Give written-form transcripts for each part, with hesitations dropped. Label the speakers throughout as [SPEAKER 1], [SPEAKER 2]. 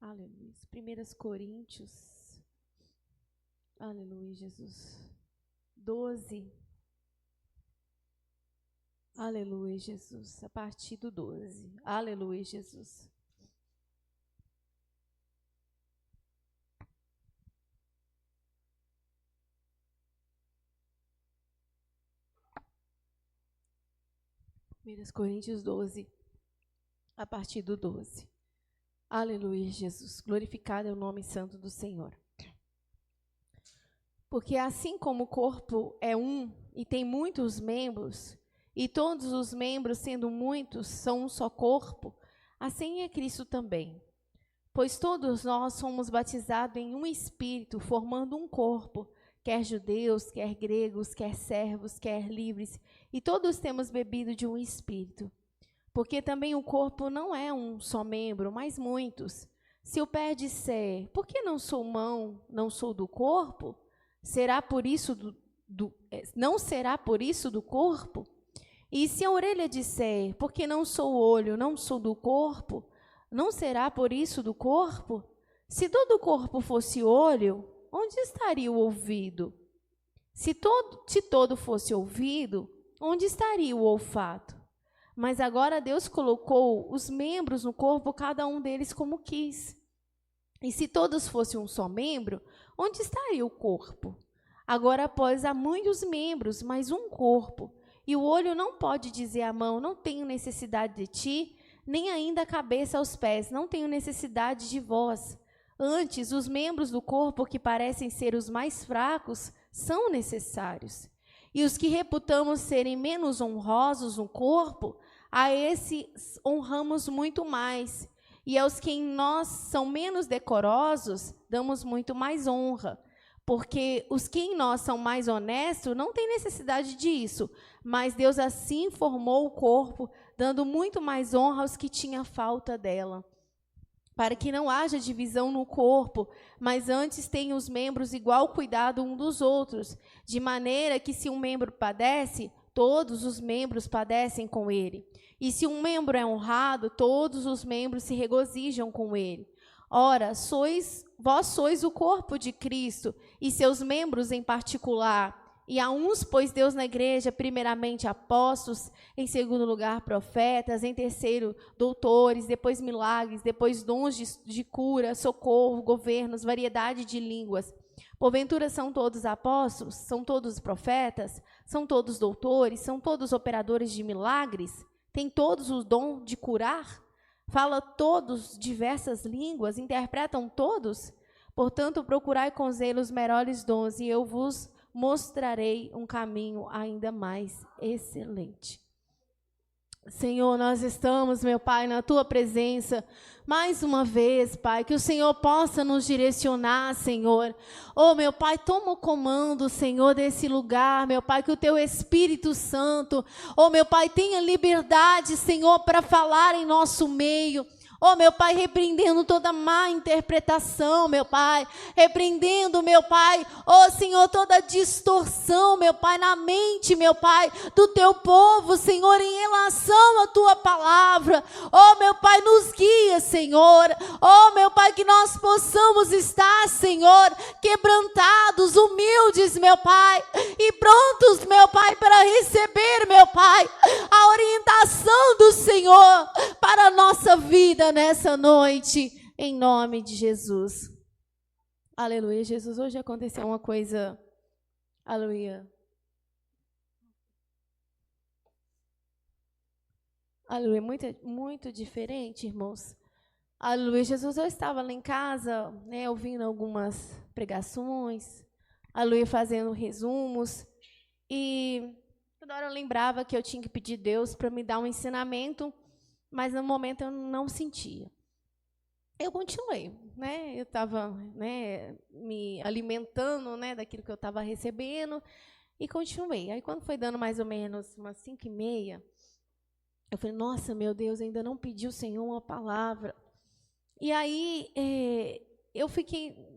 [SPEAKER 1] Aleluia. 1 Coríntios. Aleluia, Jesus. 12. Aleluia, Jesus. A partir do 12. Aleluia, Jesus. Coríntios 12, a partir do 12. Aleluia, Jesus. Glorificado é o nome santo do Senhor. Porque assim como o corpo é um e tem muitos membros, e todos os membros, sendo muitos, são um só corpo, assim é Cristo também. Pois todos nós somos batizados em um Espírito, formando um corpo, quer judeus, quer gregos, quer servos, quer livres, e todos temos bebido de um Espírito. Porque também o corpo não é um só membro, mas muitos. Se o pé disser, por que não sou mão, não sou do corpo? Será por isso não será por isso do corpo? E se a orelha disser, porque não sou olho, não sou do corpo, não será por isso do corpo? Se todo o corpo fosse olho, onde estaria o ouvido? Se todo fosse ouvido, onde estaria o olfato? Mas agora Deus colocou os membros no corpo, cada um deles como quis. E se todos fossem um só membro, onde estaria o corpo? Agora, pois, há muitos membros, mas um corpo. E o olho não pode dizer à mão, não tenho necessidade de ti, nem ainda a cabeça aos pés, não tenho necessidade de vós. Antes, os membros do corpo que parecem ser os mais fracos são necessários. E os que reputamos serem menos honrosos no corpo, a esses honramos muito mais. E aos que em nós são menos decorosos, damos muito mais honra. Porque os que em nós são mais honestos não têm necessidade disso, mas Deus assim formou o corpo, dando muito mais honra aos que tinham falta dela. Para que não haja divisão no corpo, mas antes tenham os membros igual cuidado um dos outros, de maneira que se um membro padece, todos os membros padecem com ele. E se um membro é honrado, todos os membros se regozijam com ele. Ora, vós sois o corpo de Cristo, e seus membros em particular. E a uns pôs Deus na igreja, primeiramente apóstolos, em segundo lugar profetas, em terceiro doutores, depois milagres, depois dons de cura, socorro, governos, variedade de línguas. Porventura são todos apóstolos? São todos profetas? São todos doutores? São todos operadores de milagres? Têm todos o dom de curar? Fala todos diversas línguas? Interpretam todos? Portanto, procurai com zelo os melhores dons, e eu vos mostrarei um caminho ainda mais excelente. Senhor, nós estamos, meu Pai, na Tua presença, mais uma vez, Pai, que o Senhor possa nos direcionar, Senhor. Oh, meu Pai, toma o comando, Senhor, desse lugar, meu Pai, que o Teu Espírito Santo, oh, meu Pai, tenha liberdade, Senhor, para falar em nosso meio. Oh, meu Pai, repreendendo toda má interpretação, meu Pai, repreendendo, meu Pai, oh, Senhor, toda distorção, meu Pai, na mente, meu Pai, do Teu povo, Senhor, em relação à Tua palavra. Oh, meu Pai, nos guia, Senhor. Oh, meu Pai, que nós possamos estar, Senhor, quebrantados, humildes, meu Pai, e prontos, meu Pai, para receber, meu Pai, a orientação do Senhor para a nossa vida nessa noite, em nome de Jesus. Aleluia, Jesus. Hoje aconteceu uma coisa, aleluia. Aleluia, muito diferente, irmãos. Aleluia, Jesus. Eu estava lá em casa, né, ouvindo algumas pregações, aleluia, fazendo resumos, e toda hora eu lembrava que eu tinha que pedir a Deus para me dar um ensinamento, mas no momento eu não sentia. Eu continuei, né? Eu estava, né, me alimentando, né, daquilo que eu estava recebendo, e continuei. Aí, quando foi dando mais ou menos umas 5h30, eu falei, nossa, meu Deus, ainda não pedi ao Senhor uma palavra. E aí, eu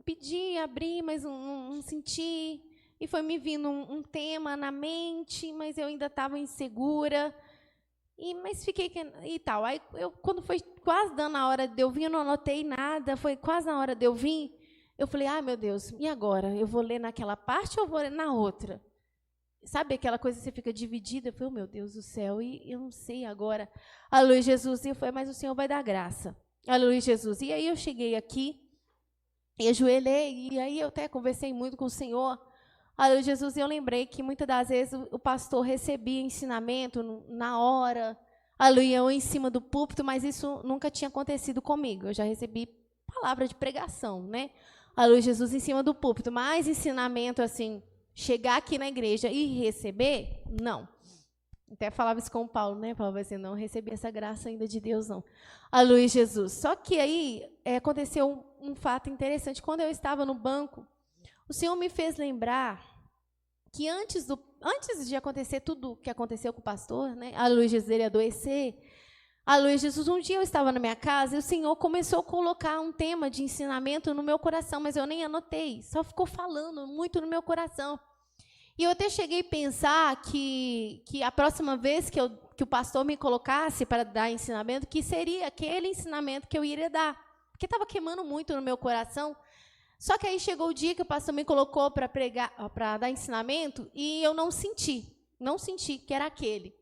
[SPEAKER 1] pedi, abri, mas não senti, e foi me vindo um tema na mente, mas eu ainda estava insegura. Mas fiquei e tal. Aí, quando foi quase dando a hora de eu vir, eu não anotei nada, foi quase na hora de eu vir, eu falei, meu Deus, e agora? Eu vou ler naquela parte ou eu vou ler na outra? Sabe aquela coisa que você fica dividida? Eu falei, meu Deus do céu, e eu não sei agora. Aleluia, Jesus. E eu falei, mas o Senhor vai dar graça. Aleluia, Jesus. E aí eu cheguei aqui, e ajoelhei, e aí eu até conversei muito com o Senhor. Aleluia, Jesus. E eu lembrei que muitas das vezes o pastor recebia ensinamento na hora, aleluia, ou em cima do púlpito, mas isso nunca tinha acontecido comigo. Eu já recebi palavra de pregação, né? Aleluia, Jesus, em cima do púlpito. Mas ensinamento, assim, chegar aqui na igreja e receber, não. Até falava isso com o Paulo, né? Falava assim, não recebi essa graça ainda de Deus, não. Aleluia, Jesus. Só que aí aconteceu um fato interessante. Quando eu estava no banco, o Senhor me fez lembrar que antes de acontecer tudo o que aconteceu com o pastor, né? Aleluia, Jesus, ele adoecer. Aleluia, Jesus, um dia eu estava na minha casa e o Senhor começou a colocar um tema de ensinamento no meu coração, mas eu nem anotei, só ficou falando muito no meu coração. E eu até cheguei a pensar que a próxima vez que o pastor me colocasse para dar ensinamento, que seria aquele ensinamento que eu iria dar, porque estava queimando muito no meu coração. Só que aí chegou o dia que o pastor me colocou para pregar, para dar ensinamento, e eu não senti que era aquele.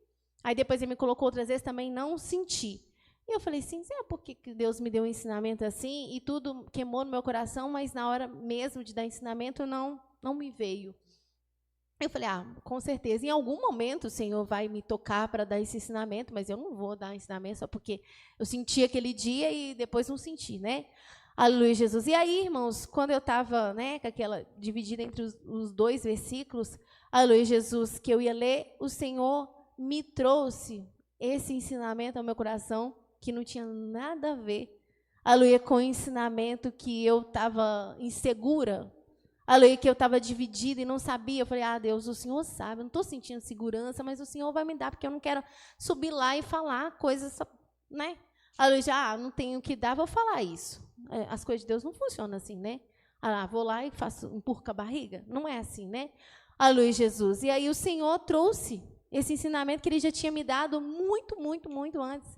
[SPEAKER 1] Aí depois ele me colocou outras vezes, também não senti. E eu falei assim, por que Deus me deu um ensinamento assim, e tudo queimou no meu coração, mas na hora mesmo de dar ensinamento não me veio. Eu falei, com certeza, em algum momento o Senhor vai me tocar para dar esse ensinamento, mas eu não vou dar ensinamento só porque eu senti aquele dia e depois não senti, né? Aleluia, Jesus. E aí, irmãos, quando eu estava, né, com aquela dividida entre os dois versículos, aleluia, Jesus, que eu ia ler, o Senhor me trouxe esse ensinamento ao meu coração, que não tinha nada a ver, aleluia, com o ensinamento que eu estava insegura, aleluia, que eu estava dividida e não sabia. Eu falei, Deus, o Senhor sabe, eu não estou sentindo segurança, mas o Senhor vai me dar, porque eu não quero subir lá e falar coisas, né? Aleluia, não tenho o que dar, vou falar isso. As coisas de Deus não funcionam assim, né? Vou lá e empurro com a barriga. Não é assim, né? Aleluia, Jesus. E aí o Senhor trouxe esse ensinamento que ele já tinha me dado muito, muito, muito antes.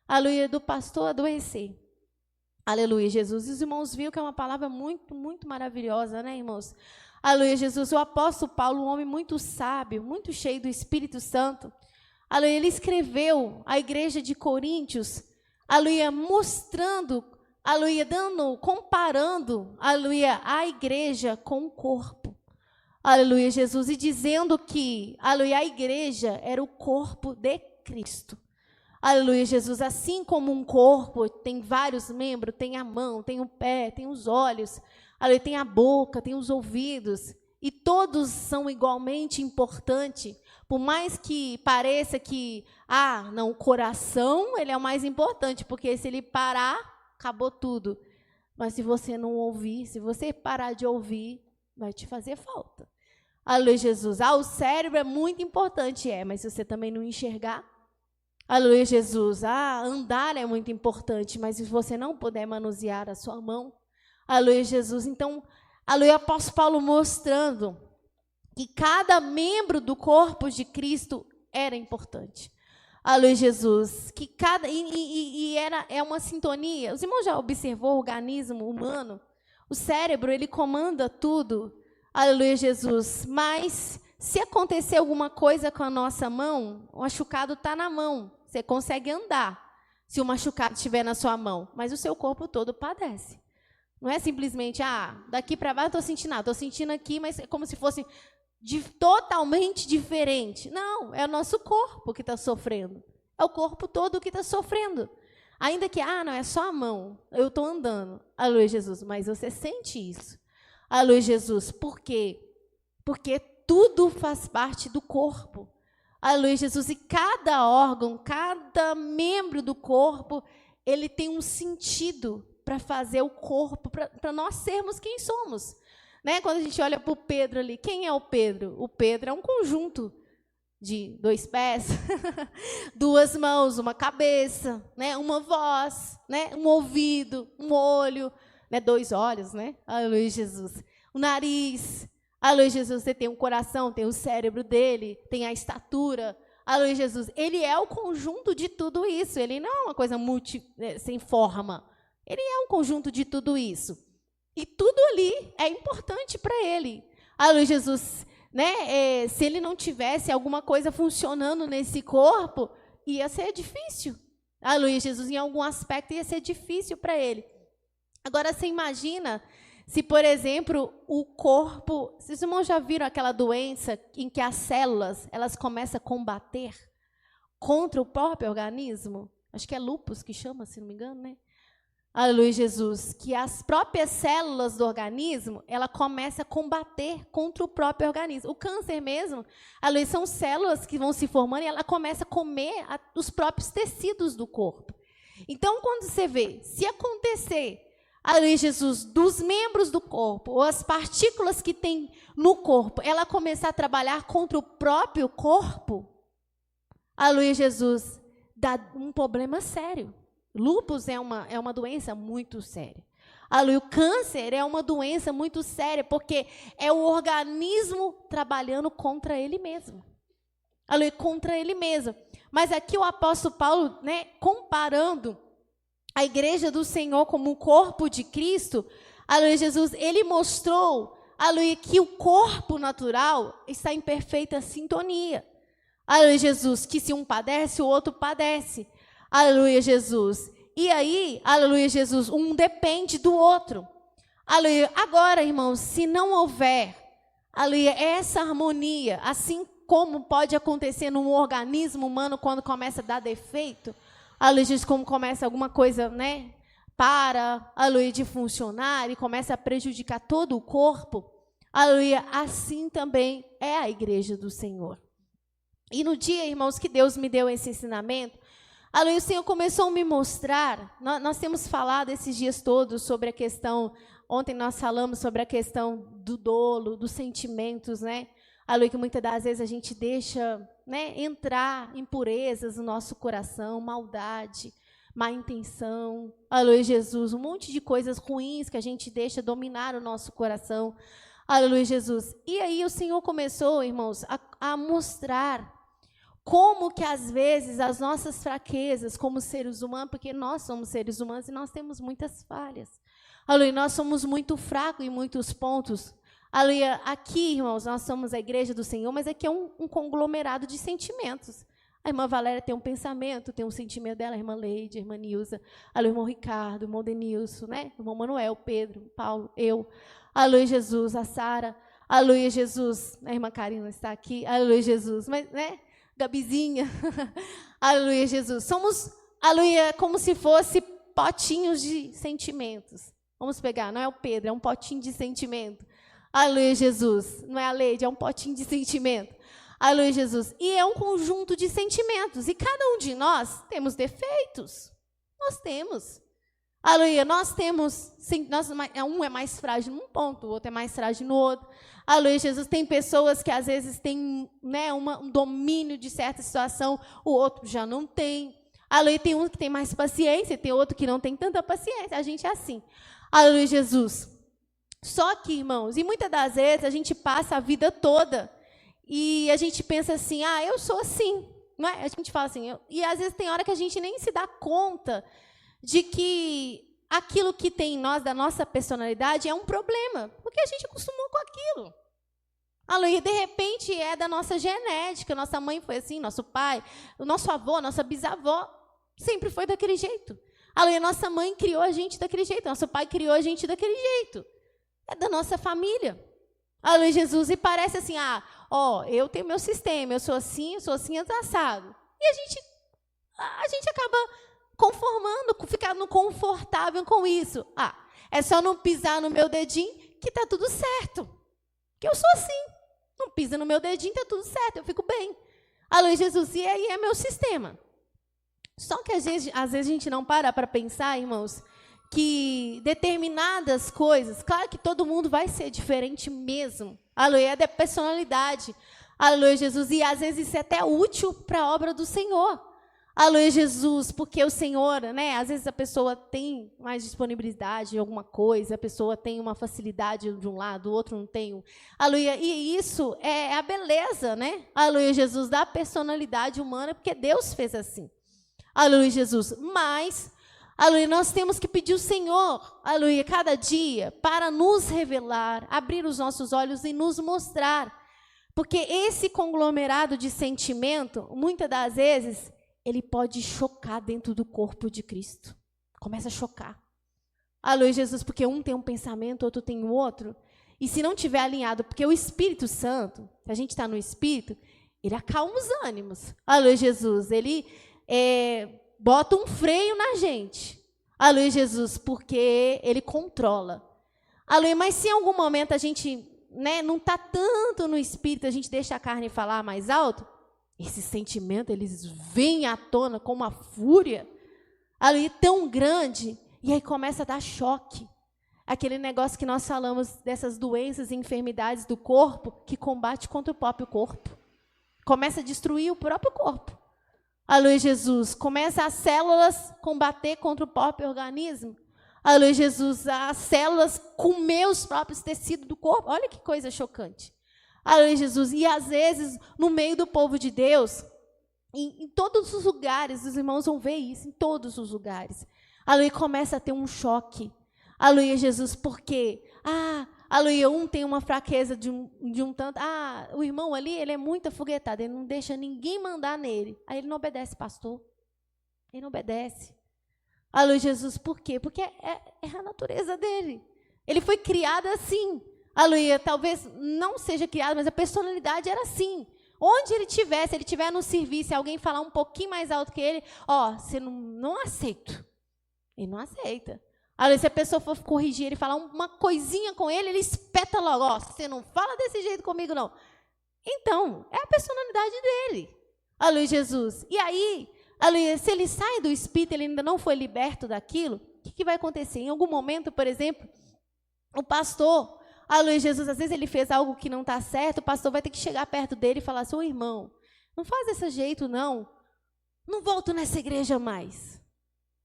[SPEAKER 1] Aleluia, do pastor adoecer. Aleluia, Jesus. E os irmãos viram que é uma palavra muito, muito maravilhosa, né, irmãos? Aleluia, Jesus. O apóstolo Paulo, um homem muito sábio, muito cheio do Espírito Santo. Aleluia, ele escreveu à igreja de Coríntios, aleluia, mostrando, aleluia, comparando, aleluia, a igreja com o corpo. Aleluia, Jesus, e dizendo que, aleluia, a igreja era o corpo de Cristo. Aleluia, Jesus, assim como um corpo tem vários membros, tem a mão, tem o pé, tem os olhos, aleluia, tem a boca, tem os ouvidos, e todos são igualmente importantes, por mais que pareça que, não, o coração, ele é o mais importante, porque se ele parar, acabou tudo. Mas se você não ouvir, se você parar de ouvir, vai te fazer falta. Aleluia, Jesus. O cérebro é muito importante, mas se você também não enxergar, aleluia, Jesus. Andar é muito importante, mas se você não puder manusear a sua mão, aleluia, Jesus. Então, aleluia, o apóstolo Paulo mostrando que cada membro do corpo de Cristo era importante. Aleluia, Jesus. Que é uma sintonia. Os irmãos já observou o organismo humano? O cérebro, ele comanda tudo. Aleluia, Jesus. Mas se acontecer alguma coisa com a nossa mão, o machucado está na mão. Você consegue andar se o machucado estiver na sua mão, mas o seu corpo todo padece. Não é simplesmente, daqui para baixo eu estou sentindo nada, estou sentindo aqui, mas é como se fosse totalmente diferente. Não, é o nosso corpo que está sofrendo. É o corpo todo que está sofrendo. Ainda que, não, é só a mão, eu estou andando. Aleluia, Jesus, mas você sente isso. Aleluia, Jesus. Por quê? Porque tudo faz parte do corpo. Aleluia, Jesus. E cada órgão, cada membro do corpo, ele tem um sentido para fazer o corpo, para nós sermos quem somos. Né? Quando a gente olha para o Pedro ali, quem é o Pedro? O Pedro é um conjunto de 2 pés, 2 mãos, uma cabeça, né? Uma voz, né? Um ouvido, um olho, né? 2 olhos, né? Aleluia, Jesus. O nariz, aleluia, Jesus. Você tem um coração, tem o cérebro dele, tem a estatura, aleluia, Jesus, ele é o conjunto de tudo isso. Ele não é uma coisa sem forma. Ele é um conjunto de tudo isso. E tudo ali é importante para ele. Aleluia, Jesus, né? Se ele não tivesse alguma coisa funcionando nesse corpo, ia ser difícil. Aleluia, Jesus, em algum aspecto ia ser difícil para ele. Agora, você imagina se, por exemplo, o corpo... Vocês irmãos já viram aquela doença em que as células elas começam a combater contra o próprio organismo? Acho que é lúpus que chama, se não me engano, né? Aleluia, Jesus. Que as próprias células do organismo, ela começa a combater contra o próprio organismo. O câncer mesmo, aleluia, são células que vão se formando e ela começa a comer os próprios tecidos do corpo. Então, quando você vê, se acontecer, aleluia, Jesus, dos membros do corpo, ou as partículas que tem no corpo, ela começar a trabalhar contra o próprio corpo, aleluia, Jesus, dá um problema sério. Lúpus é uma doença muito séria. Aleluia, o câncer é uma doença muito séria, porque é o organismo trabalhando contra ele mesmo. Aleluia, contra ele mesmo. Mas aqui o apóstolo Paulo, né, comparando a igreja do Senhor como o corpo de Cristo, aleluia, Jesus, ele mostrou, aleluia, que o corpo natural está em perfeita sintonia. Aleluia, Jesus, que se um padece, o outro padece. Aleluia, Jesus. E aí, aleluia, Jesus, um depende do outro. Aleluia. Agora, irmãos, se não houver, aleluia, essa harmonia, assim como pode acontecer num organismo humano quando começa a dar defeito, aleluia, Jesus, como começa alguma coisa, né, aleluia, de funcionar e começa a prejudicar todo o corpo, aleluia, assim também é a igreja do Senhor. E no dia, irmãos, que Deus me deu esse ensinamento, aleluia, o Senhor começou a me mostrar, nós temos falado esses dias todos sobre a questão, ontem nós falamos sobre a questão do dolo, dos sentimentos, né? Aleluia, que muitas das vezes a gente deixa, né, entrar impurezas no nosso coração, maldade, má intenção, aleluia, Jesus, um monte de coisas ruins que a gente deixa dominar o nosso coração, aleluia, Jesus. E aí o Senhor começou, irmãos, a mostrar como que, às vezes, as nossas fraquezas como seres humanos, porque nós somos seres humanos e nós temos muitas falhas. Aleluia, nós somos muito fracos em muitos pontos. Aleluia, aqui, irmãos, nós somos a igreja do Senhor, mas aqui é um conglomerado de sentimentos. A irmã Valéria tem um pensamento, tem um sentimento dela, a irmã Leide, a irmã Nilza, aleluia, o irmão Ricardo, o irmão Denilson, né? O irmão Manuel, Pedro, Paulo, eu. Aleluia, Jesus, a Sara. Aleluia, Jesus. A irmã Karina está aqui. Aleluia, Jesus. Mas, né? Gabizinha, aleluia, Jesus. Somos, aleluia, como se fosse potinhos de sentimentos. Vamos pegar, não é o Pedro, é um potinho de sentimento. Aleluia, Jesus. Não é a Leide, é um potinho de sentimento. Aleluia, Jesus. E é um conjunto de sentimentos. E cada um de nós temos defeitos. Nós temos. Aleluia, nós temos, um é mais frágil num ponto, o outro é mais frágil no outro. Aleluia, Jesus, tem pessoas que às vezes têm, né, um domínio de certa situação, o outro já não tem. Aleluia, tem um que tem mais paciência, tem outro que não tem tanta paciência, a gente é assim. Aleluia, Jesus. Só que, irmãos, e muitas das vezes a gente passa a vida toda e a gente pensa assim, eu sou assim, não é? A gente fala assim, e às vezes tem hora que a gente nem se dá conta de que aquilo que tem em nós, da nossa personalidade, é um problema, porque a gente acostumou com aquilo. Aleluia, de repente é da nossa genética, nossa mãe foi assim, nosso pai, o nosso avô, nossa bisavó, sempre foi daquele jeito. Aleluia, nossa mãe criou a gente daquele jeito, nosso pai criou a gente daquele jeito. É da nossa família. Aleluia, Jesus, e parece assim, eu tenho meu sistema, eu sou assim, assado. E a gente acaba conformando, ficando confortável com isso. É só não pisar no meu dedinho que está tudo certo. Que eu sou assim. Não pisa no meu dedinho, está tudo certo, eu fico bem. Aleluia, Jesus, e aí é meu sistema. Só que às vezes a gente não para pensar, irmãos, que determinadas coisas, claro que todo mundo vai ser diferente mesmo. Aleluia, é da personalidade. Aleluia, Jesus, e às vezes isso é até útil para a obra do Senhor. Aleluia, Jesus, porque o Senhor, né? Às vezes a pessoa tem mais disponibilidade em alguma coisa, a pessoa tem uma facilidade de um lado, o outro não tem. Aleluia, e isso é a beleza, né? Aleluia, Jesus, da personalidade humana, porque Deus fez assim. Aleluia, Jesus. Mas, aleluia, nós temos que pedir ao Senhor, aleluia, cada dia, para nos revelar, abrir os nossos olhos e nos mostrar. Porque esse conglomerado de sentimento, muitas das vezes, ele pode chocar dentro do corpo de Cristo. Começa a chocar. Aleluia, Jesus, porque um tem um pensamento, outro tem o outro. E se não tiver alinhado, porque o Espírito Santo, se a gente está no Espírito, ele acalma os ânimos. Aleluia, Jesus, ele bota um freio na gente. Aleluia, Jesus, porque ele controla. Aleluia, mas se em algum momento a gente, né, não está tanto no Espírito, a gente deixa a carne falar mais alto, esses sentimentos, eles vêm à tona com uma fúria ali tão grande, e aí começa a dar choque. Aquele negócio que nós falamos dessas doenças e enfermidades do corpo, que combate contra o próprio corpo. Começa a destruir o próprio corpo. Aleluia, Jesus. Começa as células combater contra o próprio organismo. Aleluia, Jesus. As células comer os próprios tecidos do corpo. Olha que coisa chocante. Aleluia, Jesus. E às vezes, no meio do povo de Deus, em todos os lugares, os irmãos vão ver isso, em todos os lugares. Aleluia, começa a ter um choque. Aleluia, Jesus, porque, aleluia, um tem uma fraqueza de um tanto, o irmão ali, ele é muito afoguetado, ele não deixa ninguém mandar nele. Aí ele não obedece, pastor. Ele não obedece. Aleluia, Jesus, por quê? Porque é a natureza dele. Ele foi criado assim. Aleluia, talvez não seja criado, mas a personalidade era assim. Onde ele estiver, se ele estiver no serviço, se alguém falar um pouquinho mais alto que ele, você não aceito. Ele não aceita. Aleluia, se a pessoa for corrigir ele, falar uma coisinha com ele, ele espeta logo. Você não fala desse jeito comigo, não. Então, é a personalidade dele. Aleluia, Jesus. E aí, aleluia, se ele sai do Espírito, ele ainda não foi liberto daquilo, o que vai acontecer? Em algum momento, por exemplo, o pastor, aleluia, Jesus, às vezes ele fez algo que não está certo, o pastor vai ter que chegar perto dele e falar assim, irmão, não faz desse jeito, não. Não volto nessa igreja mais.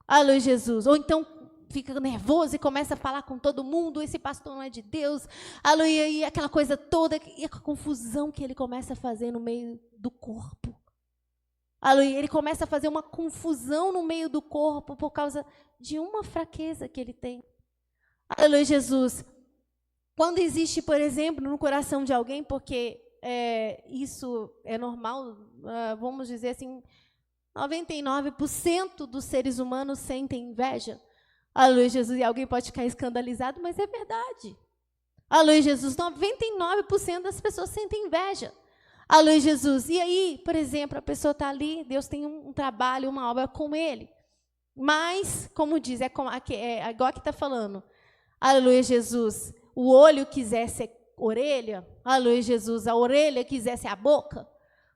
[SPEAKER 1] Aleluia, Jesus. Ou então fica nervoso e começa a falar com todo mundo, esse pastor não é de Deus. Aleluia, e aquela coisa toda, e a confusão que ele começa a fazer no meio do corpo. Aleluia, ele começa a fazer uma confusão no meio do corpo por causa de uma fraqueza que ele tem. Aleluia, Jesus. Quando existe, por exemplo, no coração de alguém, porque isso é normal, vamos dizer assim, 99% dos seres humanos sentem inveja. Aleluia, Jesus. E alguém pode ficar escandalizado, mas é verdade. Aleluia, Jesus. 99% das pessoas sentem inveja. Aleluia, Jesus. E aí, por exemplo, a pessoa está ali, Deus tem um trabalho, uma obra com ele. Mas, como diz, é igual que está falando. Aleluia, Jesus. O olho quiser ser orelha. Aleluia, Jesus. A orelha quiser ser a boca.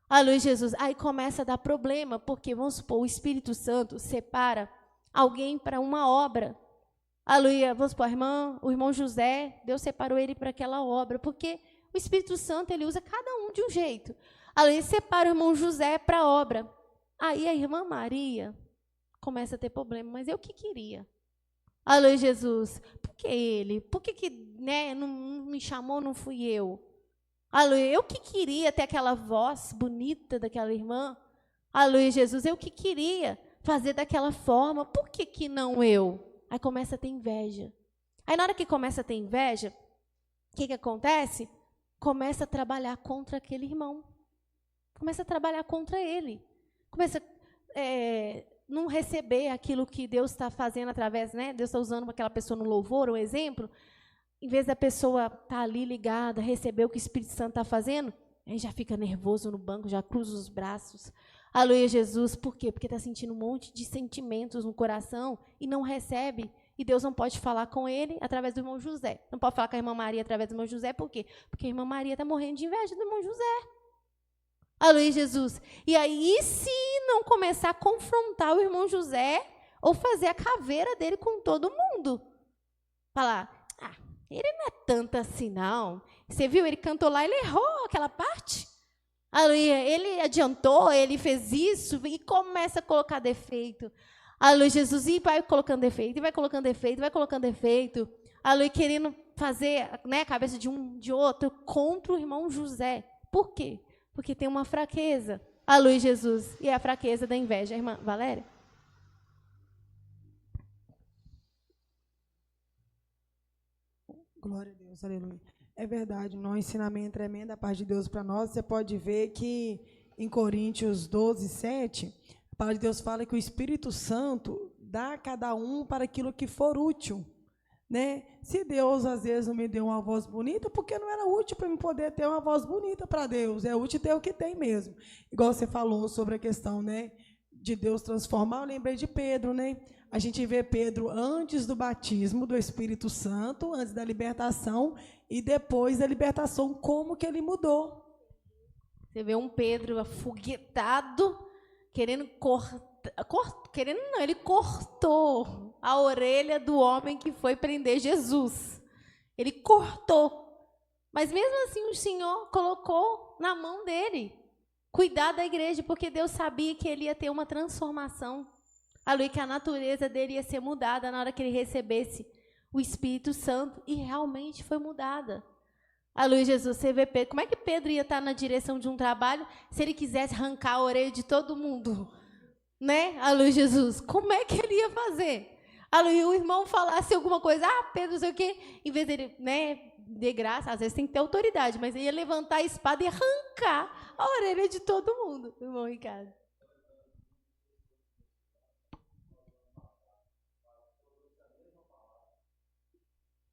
[SPEAKER 1] Aleluia, Jesus. Aí começa a dar problema, porque, vamos supor, o Espírito Santo separa alguém para uma obra. Aleluia, vamos supor, o irmão José, Deus separou ele para aquela obra, porque o Espírito Santo, ele usa cada um de um jeito. Aleluia, separa o irmão José para a obra. Aí a irmã Maria começa a ter problema, mas eu que queria. Aleluia, Jesus. Por que ele? Por que não me chamou, não fui eu? Aleluia, eu que queria ter aquela voz bonita daquela irmã. Aleluia, Jesus, eu que queria fazer daquela forma, por que não eu? Aí começa a ter inveja. Aí na hora que começa a ter inveja, o que acontece? Começa a trabalhar contra aquele irmão. Começa a trabalhar contra ele. Começa a não receber aquilo que Deus está fazendo através, né? Deus está usando aquela pessoa no louvor, um exemplo. Em vez da pessoa estar ali ligada, receber o que o Espírito Santo está fazendo, aí já fica nervoso no banco, já cruza os braços. Aleluia, Jesus. Por quê? Porque está sentindo um monte de sentimentos no coração e não recebe. E Deus não pode falar com ele através do irmão José. Não pode falar com a irmã Maria através do irmão José. Por quê? Porque a irmã Maria está morrendo de inveja do irmão José. Aleluia, Jesus. E aí, se não começar a confrontar o irmão José ou fazer a caveira dele com todo mundo? Falar, ele não é tanto assim, não. Você viu? Ele cantou lá, ele errou aquela parte. Aleluia. Ele adiantou, ele fez isso e começa a colocar defeito. Aleluia, Jesus, e vai colocando defeito, e vai colocando defeito, vai colocando defeito. Aleluia, querendo fazer, né, a cabeça de um, de outro, contra o irmão José. Por quê? Porque tem uma fraqueza. Aleluia, Jesus. E é a fraqueza da inveja. Irmã Valéria?
[SPEAKER 2] Glória a Deus, aleluia. É verdade, um ensinamento tremendo da parte de Deus para nós. Você pode ver que em Coríntios 12, 7, a palavra de Deus fala que o Espírito Santo dá a cada um para aquilo que for útil. Né? Se Deus, às vezes, não me deu uma voz bonita, porque não era útil para eu poder ter uma voz bonita para Deus. É útil ter o que tem mesmo. Igual você falou sobre a questão, né, de Deus transformar, eu lembrei de Pedro, né? A gente vê Pedro antes do batismo do Espírito Santo, antes da libertação, e depois da libertação, como que ele mudou.
[SPEAKER 1] Você vê um Pedro afoguetado, querendo querendo não, ele cortou a orelha do homem que foi prender Jesus. Ele cortou. Mas mesmo assim o Senhor colocou na mão dele cuidar da igreja, porque Deus sabia que ele ia ter uma transformação. Aleluia, que a natureza dele ia ser mudada na hora que ele recebesse o Espírito Santo. E realmente foi mudada. Aleluia, Jesus, você vê Pedro. Como é que Pedro ia estar na direção de um trabalho se ele quisesse arrancar a orelha de todo mundo? Né? Aleluia, Jesus. Como é que ele ia fazer? Aleluia, o irmão falasse alguma coisa, Pedro, não sei o quê, em vez dele, né, de graça, às vezes tem que ter autoridade, mas ele ia levantar a espada e arrancar a orelha de todo mundo, irmão Ricardo.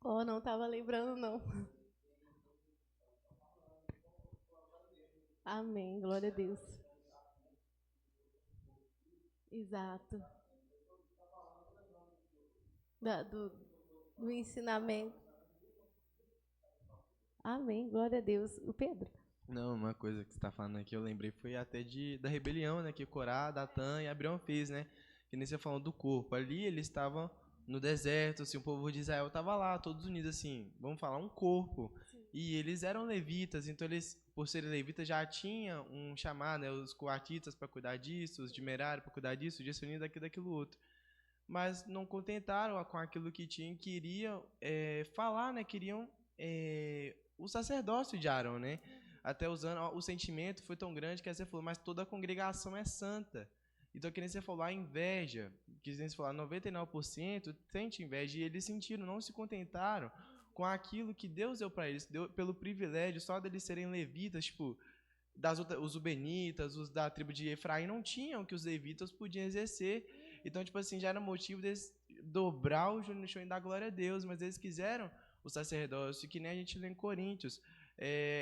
[SPEAKER 1] Não estava lembrando, não. Amém, glória a Deus. Exato. Do ensinamento. Amém, glória a Deus. O Pedro?
[SPEAKER 3] Não, uma coisa que você está falando aqui, eu lembrei, foi até da rebelião, né, que Corá, Datã e Abiram fez, né, que nem você falou do corpo. Ali eles estavam no deserto, assim, o povo de Israel estava lá, todos unidos, assim, vamos falar, um corpo. Sim. E eles eram levitas, então eles, por serem levitas, já tinham um chamado, né, os coatitas para cuidar disso, os de Merari para cuidar disso, os de Sunim daquilo outro. Mas não contentaram com aquilo que tinham, queriam falar, né, queriam o sacerdócio de Arão, né, até usando, o sentimento foi tão grande que você falou, mas toda a congregação é santa. Então, que nem você falou, a inveja, que nem você falou, 99% sente inveja, e eles sentiram, não se contentaram com aquilo que Deus deu para eles, deu pelo privilégio só deles serem levitas, tipo, os ubenitas, os da tribo de Efraim, não tinham que os levitas podiam exercer. Então, tipo assim, já era motivo deles dobrar o joelho no chão e dar glória a Deus, mas eles quiseram o sacerdócio, que nem a gente lê em Coríntios.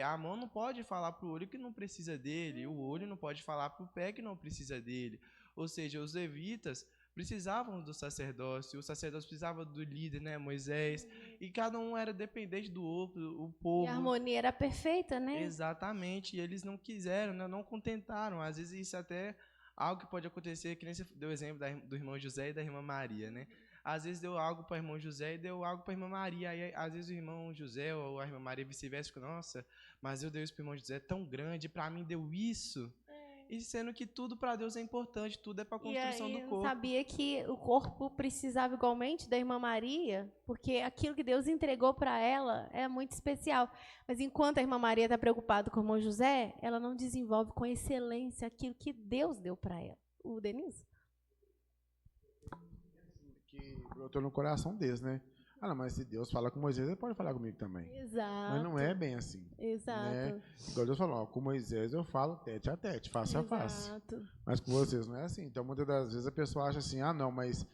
[SPEAKER 3] A mão não pode falar para o olho que não precisa dele, o olho não pode falar para o pé que não precisa dele. Ou seja, os levitas precisavam do sacerdócio, o sacerdócio precisava do líder, né, Moisés, e cada um era dependente do outro, o povo.
[SPEAKER 1] E a harmonia era perfeita, né?
[SPEAKER 3] Exatamente, e eles não quiseram, né, não contentaram. Às vezes isso até algo que pode acontecer, que nem você deu o exemplo do irmão José e da irmã Maria, né? Às vezes deu algo para o irmão José e deu algo para a irmã Maria. Aí, às vezes, o irmão José ou a irmã Maria vice-versa ficam, nossa, mas eu dei isso para o irmão José tão grande, para mim deu isso. E sendo que tudo para Deus é importante, tudo é para a construção do corpo.
[SPEAKER 1] Sabia que o corpo precisava igualmente da irmã Maria, porque aquilo que Deus entregou para ela é muito especial. Mas enquanto a irmã Maria está preocupada com o irmão José, ela não desenvolve com excelência aquilo que Deus deu para ela. O Denise?
[SPEAKER 4] Que brotou no coração deles, né? Não, mas se Deus fala com Moisés, ele pode falar comigo também.
[SPEAKER 1] Exato.
[SPEAKER 4] Mas não é bem assim.
[SPEAKER 1] Exato.
[SPEAKER 4] Né? Igual Deus falou, com Moisés eu falo tete a tete, face a face. Mas com vocês não é assim. Então, muitas das vezes a pessoa acha assim, não, mas...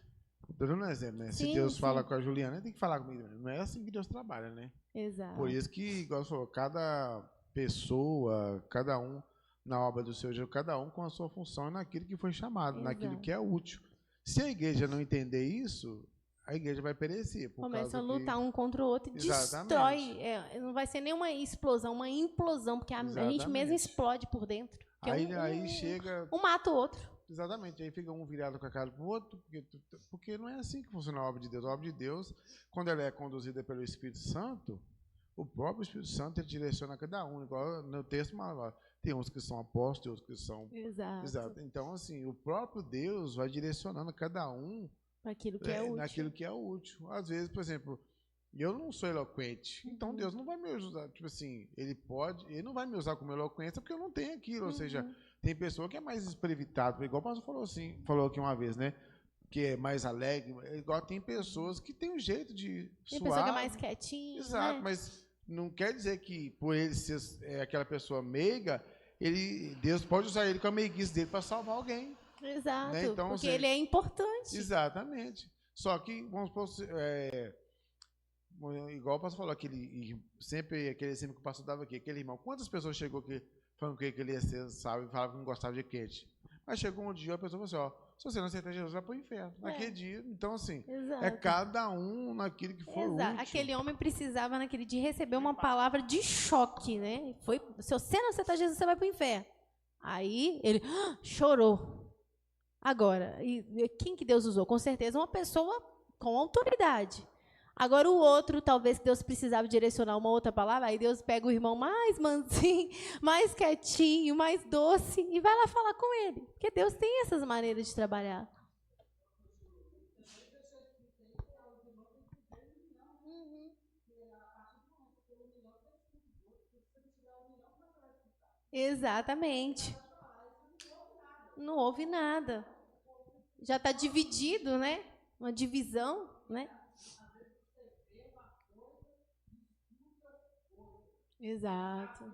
[SPEAKER 4] Estou dando um exemplo, né? Se Deus fala com a Juliana, tem que falar comigo. Não é assim que Deus trabalha, né?
[SPEAKER 1] Exato.
[SPEAKER 4] Por isso que, igual você falou, cada pessoa, cada um na obra do seu jeito, cada um com a sua função naquilo que foi chamado, naquilo que é útil. Se a igreja não entender isso, a igreja vai perecer.
[SPEAKER 1] Começa a lutar um contra o outro e destrói. Não vai ser nem uma explosão, uma implosão, porque a gente mesmo explode por dentro.
[SPEAKER 4] Aí chega...
[SPEAKER 1] Um mata o outro.
[SPEAKER 4] Exatamente, aí fica um virado com a cara pro outro, porque não é assim que funciona a obra de Deus. A obra de Deus, quando ela é conduzida pelo Espírito Santo, o próprio Espírito Santo ele direciona cada um, igual no texto maior. Tem uns que são apóstolos, tem outros que são...
[SPEAKER 1] Exato.
[SPEAKER 4] Então, assim, o próprio Deus vai direcionando cada um
[SPEAKER 1] naquilo que é útil.
[SPEAKER 4] Naquilo que é útil. Às vezes, por exemplo, eu não sou eloquente, então Deus não vai me usar, tipo assim, ele não vai me usar como eloquência porque eu não tenho aquilo, ou seja, tem pessoa que é mais esprevitada, igual o pastor falou aqui uma vez, né? Que é mais alegre, igual tem pessoas que tem um jeito de
[SPEAKER 1] tem
[SPEAKER 4] suave. Tem
[SPEAKER 1] pessoa que é mais quietinha,
[SPEAKER 4] exato,
[SPEAKER 1] né?
[SPEAKER 4] Mas não quer dizer que por ele ser aquela pessoa meiga, Deus pode usar ele com a meiguice dele para salvar alguém.
[SPEAKER 1] Exato,
[SPEAKER 4] né? Então,
[SPEAKER 1] porque ele é importante.
[SPEAKER 4] Exatamente. Só que, vamos supor, igual o pastor falou, sempre aquele exemplo que o pastor dava aqui, aquele irmão, quantas pessoas chegou aqui falando que ele ia ser salvo e falava que não gostava de quente? Mas chegou um dia, a pessoa falou assim, se você não aceitar Jesus, vai para o inferno. Naquele dia, então assim, é cada um naquilo que for útil.
[SPEAKER 1] Aquele homem precisava naquele dia receber uma palavra de choque, né? Se você não aceitar Jesus, você vai para o inferno. Aí ele chorou. Agora, e quem que Deus usou? Com certeza uma pessoa com autoridade. Agora o outro, talvez Deus precisava direcionar uma outra palavra, aí Deus pega o irmão mais mansinho, mais quietinho, mais doce e vai lá falar com ele. Porque Deus tem essas maneiras de trabalhar. Exatamente. Não houve nada. Já está dividido, né? Uma divisão, né? Exato.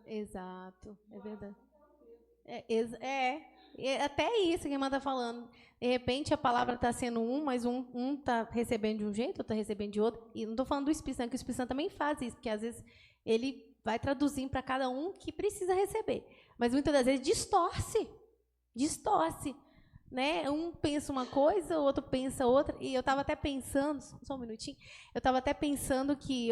[SPEAKER 1] Exato, é verdade. Até isso que a irmã está falando. De repente a palavra está sendo mas um está recebendo de um jeito, outro está recebendo de outro. E não estou falando do Espírito Santo, que o Espírito Santo também faz isso, porque às vezes ele vai traduzindo para cada um que precisa receber. Mas muitas das vezes distorce. Né? Um pensa uma coisa, o outro pensa outra, e eu estava até pensando, só um minutinho, eu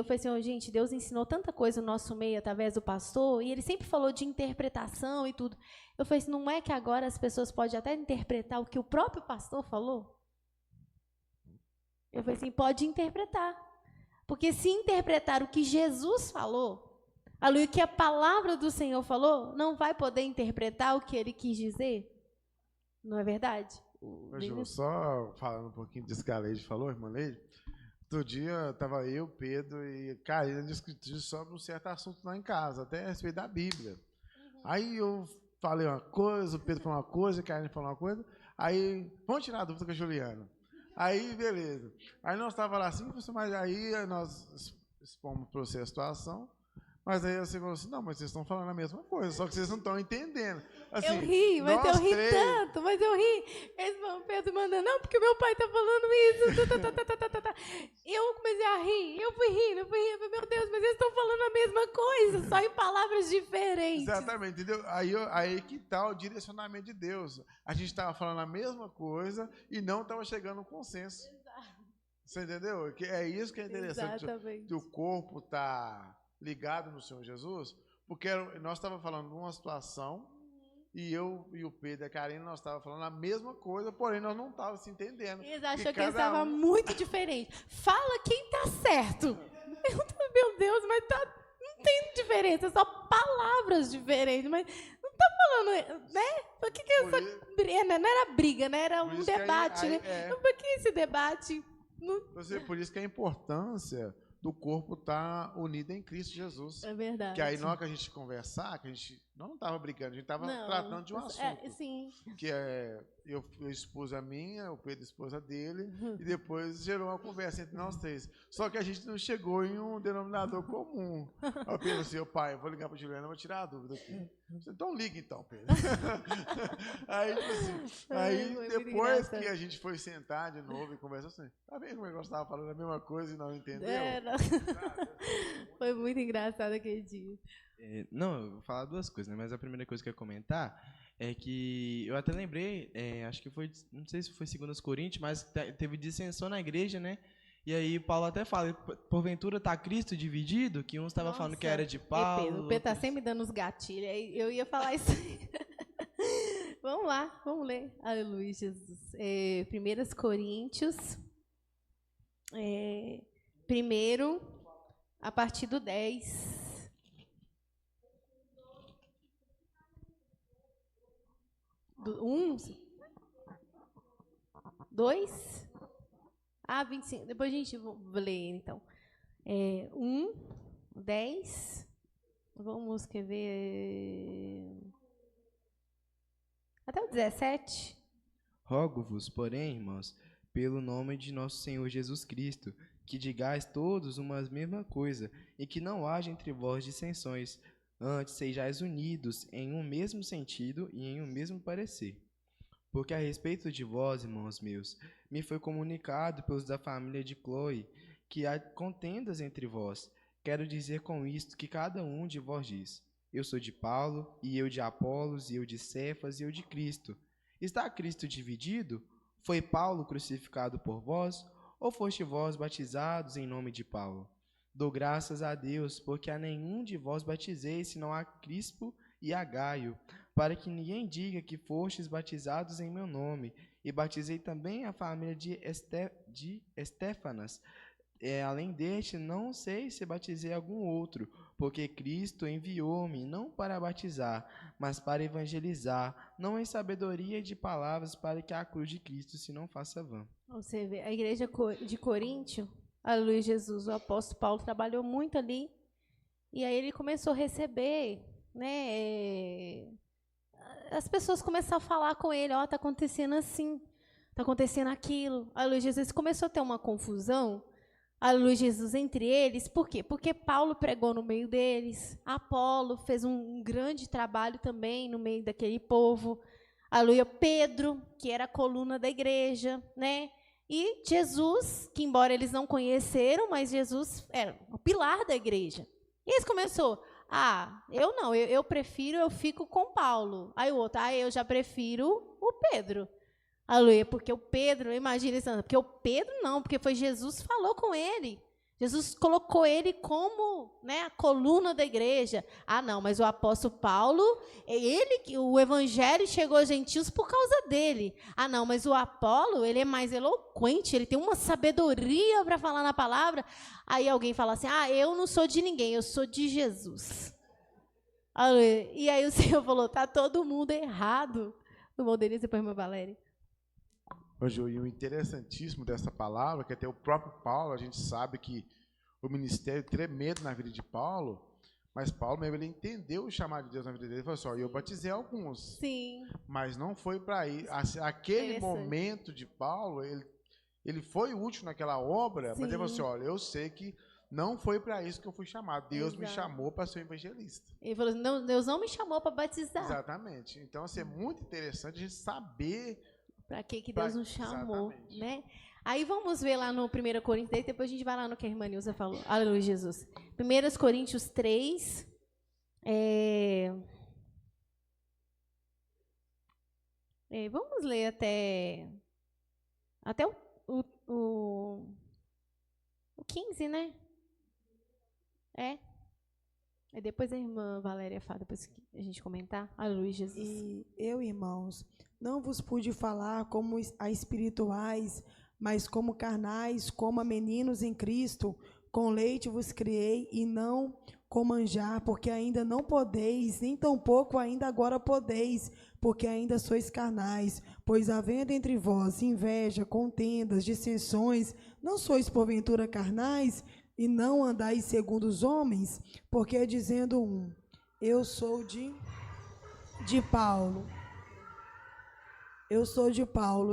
[SPEAKER 1] falei assim, gente, Deus ensinou tanta coisa no nosso meio através do pastor, e ele sempre falou de interpretação e tudo. Eu falei assim, não é que agora as pessoas podem até interpretar o que o próprio pastor falou? Eu falei assim, pode interpretar, porque se interpretar o que Jesus falou, o que a palavra do Senhor falou, não vai poder interpretar o que ele quis dizer? Não é verdade?
[SPEAKER 4] Só falando um pouquinho disso que a Leide falou, irmã Leide. Outro dia estava eu, Pedro e Karina discutindo sobre um certo assunto lá em casa, até a respeito da Bíblia. Aí eu falei uma coisa, o Pedro falou uma coisa, a Karina falou uma coisa. Aí, vamos tirar a dúvida com a Juliana. Aí, beleza. Aí nós estávamos lá assim, mas aí nós expomos para você a situação. Mas aí você falou assim, não, mas vocês estão falando a mesma coisa, só que vocês não estão entendendo. Assim,
[SPEAKER 1] eu ri, mas eu ri tanto, mas eu ri. Esse Pedro manda, não, porque o meu pai está falando isso. Eu comecei a rir, eu fui rindo, meu Deus, mas eles estão falando a mesma coisa, só em palavras diferentes.
[SPEAKER 4] Exatamente, entendeu? Aí que está o direcionamento de Deus. A gente estava falando a mesma coisa e não estava chegando a um consenso. Exato. Você entendeu? É isso que é interessante. Exatamente. O corpo está ligado no Senhor Jesus, porque nós estávamos falando de uma situação e eu e o Pedro e a Karina, nós estávamos falando a mesma coisa, porém nós não estávamos se entendendo.
[SPEAKER 1] Eles acham que estava muito diferente. Fala quem está certo. Meu Deus, mas não tem diferença, só palavras diferentes, mas não está falando, né? Por que essa briga? Não era briga, né? Era um debate, né? Por que esse debate?
[SPEAKER 4] Por isso que a importância do corpo estar unido em Cristo Jesus.
[SPEAKER 1] É verdade.
[SPEAKER 4] Que aí, na hora que a gente conversar, que a gente não estava brigando, a gente estava tratando de um assunto.
[SPEAKER 1] Sim.
[SPEAKER 4] Que eu expus a minha, o Pedro expôs a dele, e depois gerou uma conversa entre nós três. Só que a gente não chegou em um denominador comum. Aí o Pedro assim, pai, eu vou ligar para a Juliana, vou tirar a dúvida aqui. Então liga então, Pedro. Aí depois que a gente foi sentar de novo e conversar assim, tá vendo como eu estava falando a mesma coisa e não entendeu?
[SPEAKER 1] Foi muito engraçado aquele dia.
[SPEAKER 3] Não, eu vou falar duas coisas, né? Mas a primeira coisa que eu ia comentar é que eu até lembrei, acho que foi, não sei se foi 2 Coríntios, mas teve dissensão na igreja, né? E aí Paulo até fala, porventura está Cristo dividido? Que uns estavam falando que era de Paulo.
[SPEAKER 1] O Pedro está sempre me dando os gatilhos, eu ia falar isso aí. Vamos lá, vamos ler. Aleluia, Jesus. 1 Coríntios, Primeiro, a partir do 10. Do 1? 2? 25. Depois a gente lê, então. 1, 10. Vamos escrever até o 17.
[SPEAKER 3] Rogo-vos, porém, irmãos, pelo nome de nosso Senhor Jesus Cristo, que digais todos uma mesma coisa, e que não haja entre vós dissensões, antes sejais unidos em um mesmo sentido e em um mesmo parecer. Porque a respeito de vós, irmãos meus, me foi comunicado pelos da família de Cloe, que há contendas entre vós. Quero dizer com isto que cada um de vós diz: eu sou de Paulo, e eu de Apolos, e eu de Cefas, e eu de Cristo. Está Cristo dividido? Foi Paulo crucificado por vós? Ou foste vós batizados em nome de Paulo? Dou graças a Deus, porque a nenhum de vós batizei, senão a Crispo e a Gaio, para que ninguém diga que fostes batizados em meu nome. E batizei também a família de Estéfanas. Além deste, não sei se batizei algum outro, porque Cristo enviou-me não para batizar, mas para evangelizar, não em sabedoria de palavras, para que a cruz de Cristo se não faça vã.
[SPEAKER 1] Você vê, a igreja de Coríntio, aleluia Jesus, o apóstolo Paulo trabalhou muito ali, e aí ele começou a receber, né, as pessoas começaram a falar com ele, está acontecendo assim, está acontecendo aquilo, aleluia Jesus, começou a ter uma confusão, aleluia Jesus, entre eles. Por quê? Porque Paulo pregou no meio deles, Apolo fez um grande trabalho também no meio daquele povo, aleluia, Pedro, que era a coluna da igreja, né? E Jesus, que embora eles não conheceram, mas Jesus era o pilar da igreja. E eles começou, eu não, eu prefiro, eu fico com Paulo. Aí o outro, eu já prefiro o Pedro. Aleluia, porque o Pedro, imagina isso, porque o Pedro não, porque foi Jesus que falou com ele. Jesus colocou ele como, né, a coluna da igreja. Não, mas o apóstolo Paulo, o evangelho chegou aos gentios por causa dele. Não, mas o Apolo, ele é mais eloquente, ele tem uma sabedoria para falar na palavra. Aí alguém fala assim, eu não sou de ninguém, eu sou de Jesus. Aleluia. E aí o Senhor falou, tá todo mundo errado. No modelo depois, meu Valéria.
[SPEAKER 4] E o interessantíssimo dessa palavra, que até o próprio Paulo, a gente sabe que o ministério tremendo na vida de Paulo, mas Paulo mesmo, ele entendeu o chamado de Deus na vida dele. Ele falou assim, eu batizei alguns.
[SPEAKER 1] Sim.
[SPEAKER 4] Mas não foi para ir. Aquele momento de Paulo, ele foi útil naquela obra, sim, mas ele falou assim, eu sei que não foi para isso que eu fui chamado. Deus me chamou para ser um evangelista.
[SPEAKER 1] Ele falou assim, não, Deus não me chamou para batizar.
[SPEAKER 4] Exatamente. Então, assim, é muito interessante a gente saber
[SPEAKER 1] para que Deus nos chamou, né? Aí vamos ver lá no 1 Coríntios 10, depois a gente vai lá no que a irmã Nilza falou. Aleluia, Jesus. 1 Coríntios 3. Vamos ler até o 15, né? E depois a irmã Valéria fala, depois que a gente comentar. Aleluia, Jesus.
[SPEAKER 2] E eu, irmãos, não vos pude falar como a espirituais, mas como carnais, como a meninos em Cristo. Com leite vos criei, e não com manjar, porque ainda não podeis, nem tampouco ainda agora podeis, porque ainda sois carnais. Pois havendo entre vós inveja, contendas, dissensões, não sois porventura carnais, e não andais segundo os homens? Porque dizendo um, eu sou de Paulo,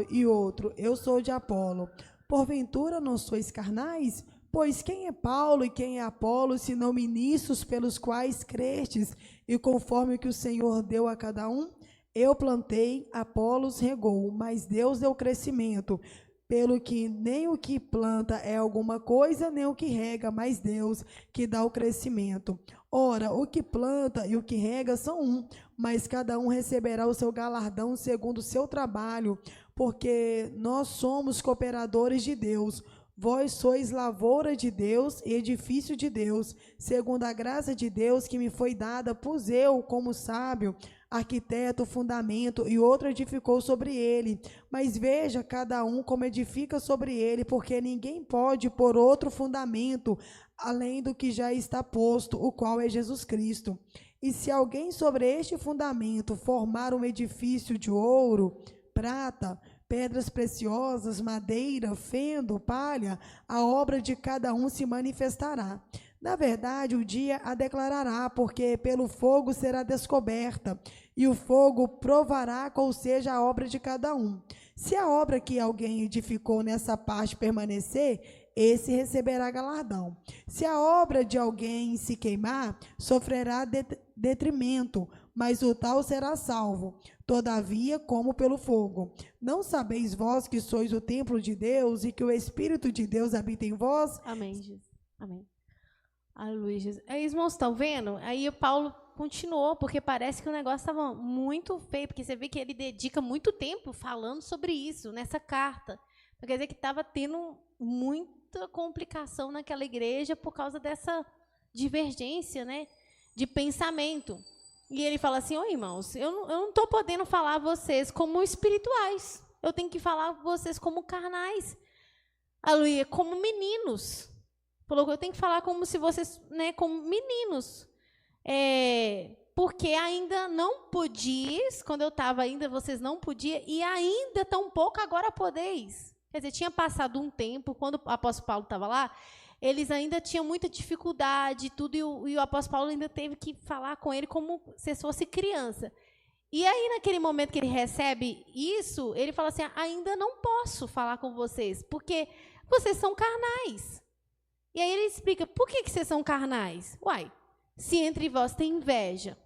[SPEAKER 2] e outro, eu sou de Apolo. Porventura não sois carnais? Pois quem é Paulo e quem é Apolo, senão ministros pelos quais crestes, e conforme o que o Senhor deu a cada um? Eu plantei, Apolos regou, mas Deus deu crescimento. Pelo que nem o que planta é alguma coisa, nem o que rega, mas Deus que dá o crescimento. Ora, o que planta e o que rega são um, mas cada um receberá o seu galardão segundo o seu trabalho, porque nós somos cooperadores de Deus. Vós sois lavoura de Deus e edifício de Deus, segundo a graça de Deus que me foi dada, pus eu, como sábio, arquiteto, o fundamento, e outro edificou sobre ele. Mas veja cada um como edifica sobre ele, porque ninguém pode pôr outro fundamento, além do que já está posto, o qual é Jesus Cristo. E se alguém sobre este fundamento formar um edifício de ouro, prata, pedras preciosas, madeira, feno, palha, a obra de cada um se manifestará. Na verdade, o dia a declarará, porque pelo fogo será descoberta, e o fogo provará qual seja a obra de cada um. Se a obra que alguém edificou nessa parte permanecer, esse receberá galardão. Se a obra de alguém se queimar, sofrerá detrimento, mas o tal será salvo, todavia como pelo fogo. Não sabeis vós que sois o templo de Deus e que o Espírito de Deus habita em vós?
[SPEAKER 1] Amém, Jesus. Amém. Aleluia, Jesus. Aí, irmãos, estão vendo? Aí o Paulo continuou, porque parece que o negócio estava muito feio, porque você vê que ele dedica muito tempo falando sobre isso, nessa carta. Quer dizer que estava tendo muita complicação naquela igreja por causa dessa divergência, né, de pensamento. E ele fala assim, irmãos, eu não estou podendo falar a vocês como espirituais. Eu tenho que falar a vocês como carnais. Aleluia, como meninos. Falou que eu tenho que falar como se vocês, né, como meninos. Porque ainda não podies, quando eu estava ainda, vocês não podiam, e ainda tão pouco agora podeis. Quer dizer, tinha passado um tempo, quando o apóstolo Paulo estava lá, eles ainda tinham muita dificuldade, tudo, e o apóstolo Paulo ainda teve que falar com ele como se fosse criança. E aí, naquele momento que ele recebe isso, ele fala assim, ainda não posso falar com vocês, porque vocês são carnais. E aí ele explica, por que vocês são carnais? Se entre vós tem inveja,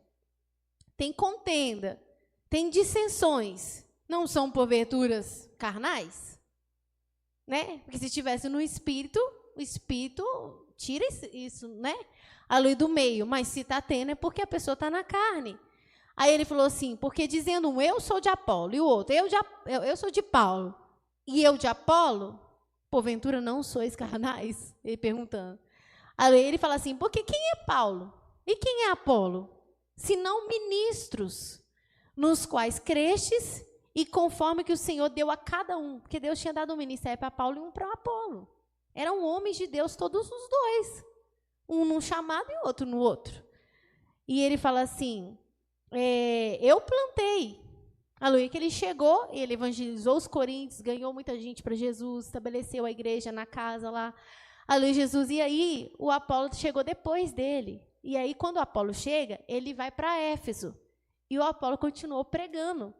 [SPEAKER 1] tem contenda, tem dissensões, não são porventuras carnais? Né? Porque se estivesse no Espírito, o Espírito tira isso, né? A luz do meio, mas se está tendo é porque a pessoa está na carne. Aí ele falou assim, porque dizendo um, eu sou de Apolo, e o outro, eu sou de Paulo, e eu de Apolo, porventura não sois carnais? Ele perguntando. Aí ele fala assim, porque quem é Paulo? E quem é Apolo? Senão ministros, nos quais crestes, e conforme que o Senhor deu a cada um, porque Deus tinha dado um ministério para Paulo e um para Apolo. Eram homens de Deus, todos os dois. Um num chamado e outro no outro. E ele fala assim, eu plantei. Aleluia, que ele chegou, ele evangelizou os coríntios, ganhou muita gente para Jesus, estabeleceu a igreja na casa lá. Aleluia, Jesus. E aí, o Apolo chegou depois dele. E aí, quando o Apolo chega, ele vai para Éfeso. E o Apolo continuou pregando.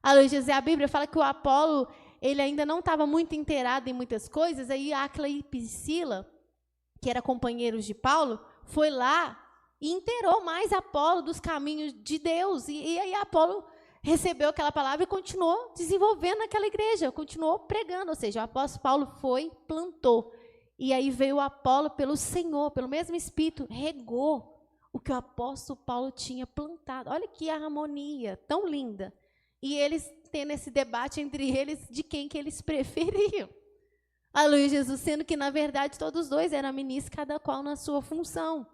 [SPEAKER 1] Aleluia, Jesus. A Bíblia fala que o Apolo, ele ainda não estava muito inteirado em muitas coisas. Aí, Áquila e Priscila, que eram companheiros de Paulo, foi lá e inteirou mais Apolo dos caminhos de Deus. E aí, Apolo recebeu aquela palavra e continuou desenvolvendo aquela igreja, continuou pregando. Ou seja, o apóstolo Paulo foi, plantou. E aí veio o Apolo pelo Senhor, pelo mesmo Espírito, regou o que o apóstolo Paulo tinha plantado. Olha que harmonia tão linda. E eles tendo esse debate entre eles de quem que eles preferiam. Aleluia, Jesus, sendo que, na verdade, todos dois eram ministros, cada qual na sua função.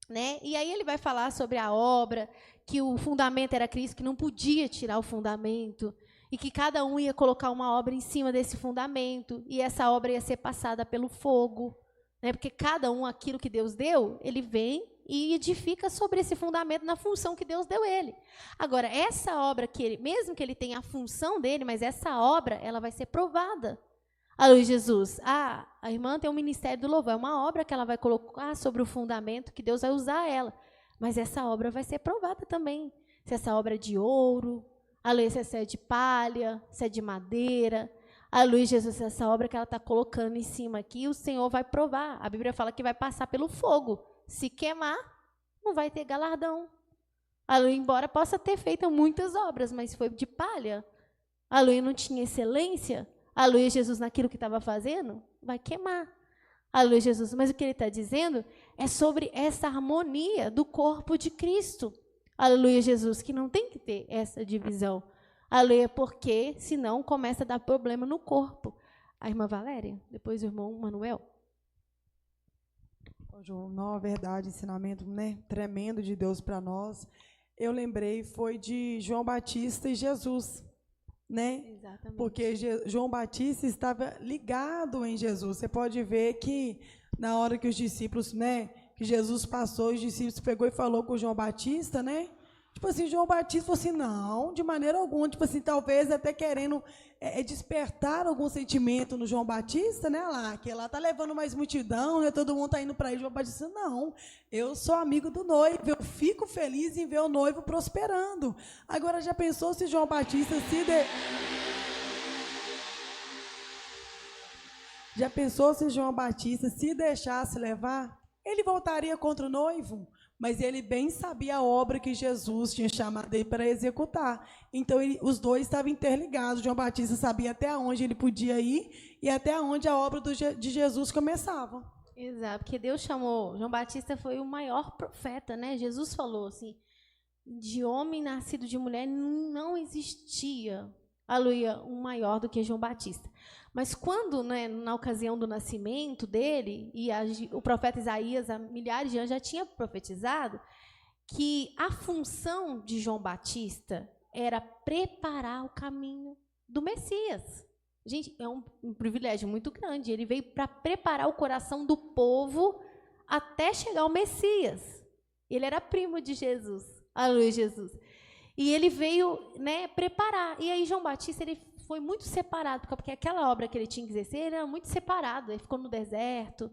[SPEAKER 1] Né? E aí ele vai falar sobre a obra, que o fundamento era Cristo, que não podia tirar o fundamento, e que cada um ia colocar uma obra em cima desse fundamento, e essa obra ia ser passada pelo fogo, né? Porque cada um, aquilo que Deus deu, ele vem e edifica sobre esse fundamento na função que Deus deu ele. Agora, essa obra, que ele, mesmo que ele tenha a função dele, mas essa obra, ela vai ser provada. Aleluia, Jesus. A irmã tem um ministério do louvor, é uma obra que ela vai colocar sobre o fundamento, que Deus vai usar ela. Mas essa obra vai ser provada também. Se essa obra é de ouro, aleluia, se essa é de palha, se é de madeira. Aleluia, Jesus, essa obra que ela está colocando em cima aqui, o Senhor vai provar. A Bíblia fala que vai passar pelo fogo. Se queimar, não vai ter galardão. Aleluia, embora possa ter feito muitas obras, mas se foi de palha, aleluia, não tinha excelência, aleluia, Jesus, naquilo que estava fazendo, vai queimar. Aleluia, Jesus. Mas o que ele está dizendo é sobre essa harmonia do corpo de Cristo. Aleluia, Jesus, que não tem que ter essa divisão. Aleluia, porque senão começa a dar problema no corpo. A irmã Valéria, depois o irmão Manuel.
[SPEAKER 2] João, não, é verdade, ensinamento, né, tremendo de Deus para nós. Eu lembrei, foi de João Batista e Jesus, né?
[SPEAKER 1] Exatamente.
[SPEAKER 2] Porque João Batista estava ligado em Jesus. Você pode ver que na hora que os discípulos, né, que Jesus passou, os discípulos pegou e falou com João Batista, né? Tipo assim, João Batista falou assim, não, de maneira alguma, tipo assim, talvez até querendo despertar algum sentimento no João Batista, né, lá, que lá tá levando mais multidão, né, todo mundo tá indo para aí, João Batista, não, eu sou amigo do noivo, eu fico feliz em ver o noivo prosperando. Agora, já pensou se João Batista Já pensou se João Batista se deixasse levar? Ele voltaria contra o noivo? Mas ele bem sabia a obra que Jesus tinha chamado ele para executar. Então, os dois estavam interligados. João Batista sabia até onde ele podia ir e até onde a obra de Jesus começava.
[SPEAKER 1] Exato, porque Deus chamou, João Batista foi o maior profeta, né? Jesus falou assim, de homem nascido de mulher não existia, aleluia, um maior do que João Batista. Mas quando, né, na ocasião do nascimento dele, e o profeta Isaías, há milhares de anos, já tinha profetizado que a função de João Batista era preparar o caminho do Messias. Gente, é um privilégio muito grande. Ele veio para preparar o coração do povo até chegar o Messias. Ele era primo de Jesus. Aleluia, Jesus. E ele veio, né, preparar. E aí João Batista, ele foi muito separado, porque aquela obra que ele tinha que exercer, ele era muito separado. Ele ficou no deserto,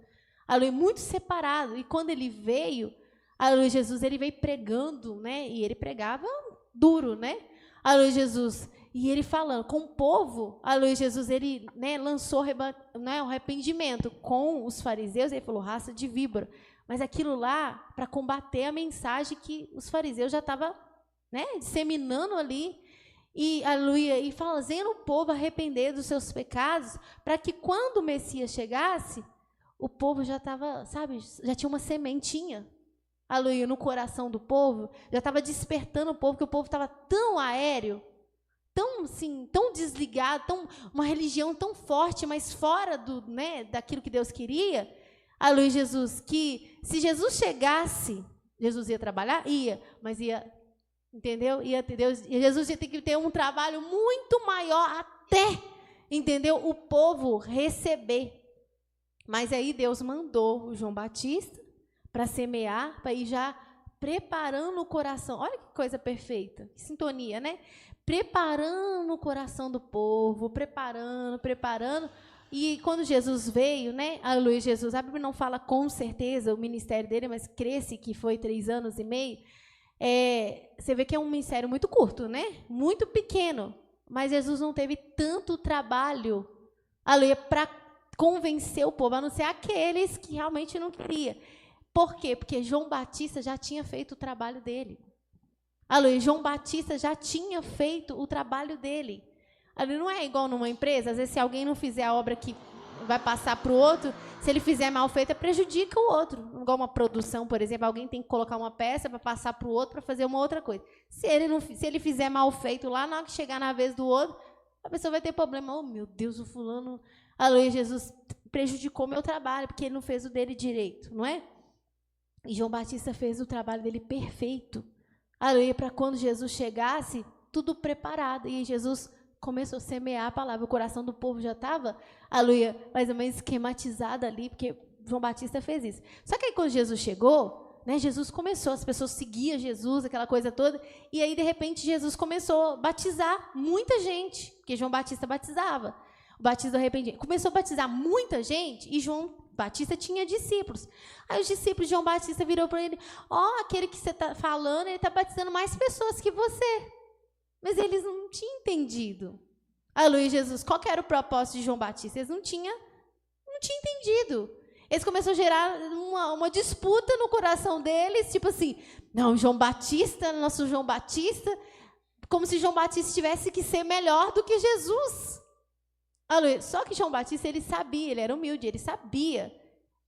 [SPEAKER 1] aleluia, muito separado. E quando ele veio, aleluia, Jesus, ele veio pregando, né? E ele pregava duro, né? Aleluia, Jesus. E ele falando com o povo, aleluia, Jesus, ele, né, lançou, né, o arrependimento com os fariseus. Ele falou, raça de víbora. Mas aquilo lá, para combater a mensagem que os fariseus já estavam, né, disseminando ali. E, aleluia, e fazendo o povo arrepender dos seus pecados, para que quando o Messias chegasse, o povo já estava, sabe, já tinha uma sementinha, aleluia, no coração do povo, já estava despertando o povo, que o povo estava tão aéreo, tão, assim, tão desligado, uma religião tão forte, mas fora do, né, daquilo que Deus queria, aleluia, Jesus, que se Jesus chegasse, Jesus ia trabalhar? Ia, mas ia... Entendeu? E Jesus ia ter que ter um trabalho muito maior até, entendeu? O povo receber. Mas aí Deus mandou o João Batista para semear, para ir já preparando o coração. Olha que coisa perfeita, que sintonia, né? Preparando o coração do povo, preparando. E quando Jesus veio, né? Aleluia, Jesus. A Bíblia não fala com certeza o ministério dele, mas cresce que foi 3 anos e meio. Você vê que é um ministério muito curto, né? Muito pequeno. Mas Jesus não teve tanto trabalho, aleluia, para convencer o povo, a não ser aqueles que realmente não queriam. Por quê? Porque João Batista já tinha feito o trabalho dele. Aleluia, João Batista já tinha feito o trabalho dele. Aleluia, não é igual numa empresa, às vezes se alguém não fizer a obra que vai passar para o outro, se ele fizer mal feita, prejudica o outro. Igual uma produção, por exemplo, alguém tem que colocar uma peça para passar para o outro para fazer uma outra coisa. Se ele fizer mal feito lá, na hora que chegar na vez do outro, a pessoa vai ter problema. Oh, meu Deus, o fulano, aleluia, Jesus prejudicou meu trabalho, porque ele não fez o dele direito, não é? E João Batista fez o trabalho dele perfeito. Aleluia, para quando Jesus chegasse, tudo preparado. E Jesus começou a semear a palavra. O coração do povo já estava, aleluia, mais ou menos esquematizado ali, porque João Batista fez isso. Só que aí quando Jesus chegou, né, Jesus começou, as pessoas seguiam Jesus, aquela coisa toda, e aí de repente Jesus começou a batizar muita gente, porque João Batista batizava. O batismo do arrependimento. Começou a batizar muita gente, e João Batista tinha discípulos. Aí os discípulos de João Batista virou para ele, aquele que você está falando, ele está batizando mais pessoas que você. Mas eles não tinham entendido. Aleluia, Jesus. Qual que era o propósito de João Batista? Eles não tinham entendido. Eles começaram a gerar uma disputa no coração deles, tipo assim, não, João Batista, nosso João Batista, como se João Batista tivesse que ser melhor do que Jesus. Aleluia. Só que João Batista, ele sabia, ele era humilde, ele sabia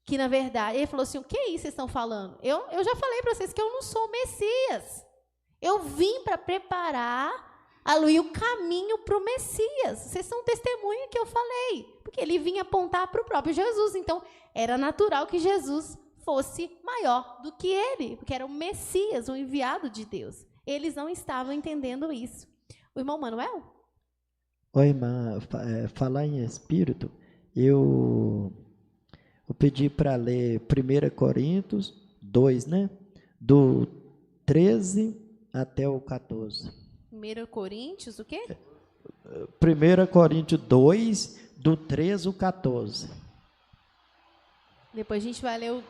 [SPEAKER 1] que, na verdade, ele falou assim, o que é isso que vocês estão falando? Eu já falei para vocês que eu não sou o Messias. Eu vim para preparar, aleluia, o caminho para o Messias. Vocês são testemunha que eu falei. Por Porque ele vinha apontar para o próprio Jesus. Então, era natural que Jesus fosse maior do que ele, porque era o Messias, o enviado de Deus. Eles não estavam entendendo isso. O irmão Manuel?
[SPEAKER 5] Oi, irmã, falar em espírito, eu pedi para ler 1 Coríntios 2, né? Do 13 até o 14.
[SPEAKER 1] 1 Coríntios, o quê?
[SPEAKER 5] 1 Coríntios 2, do 13 ao 14.
[SPEAKER 1] Depois a gente vai ler o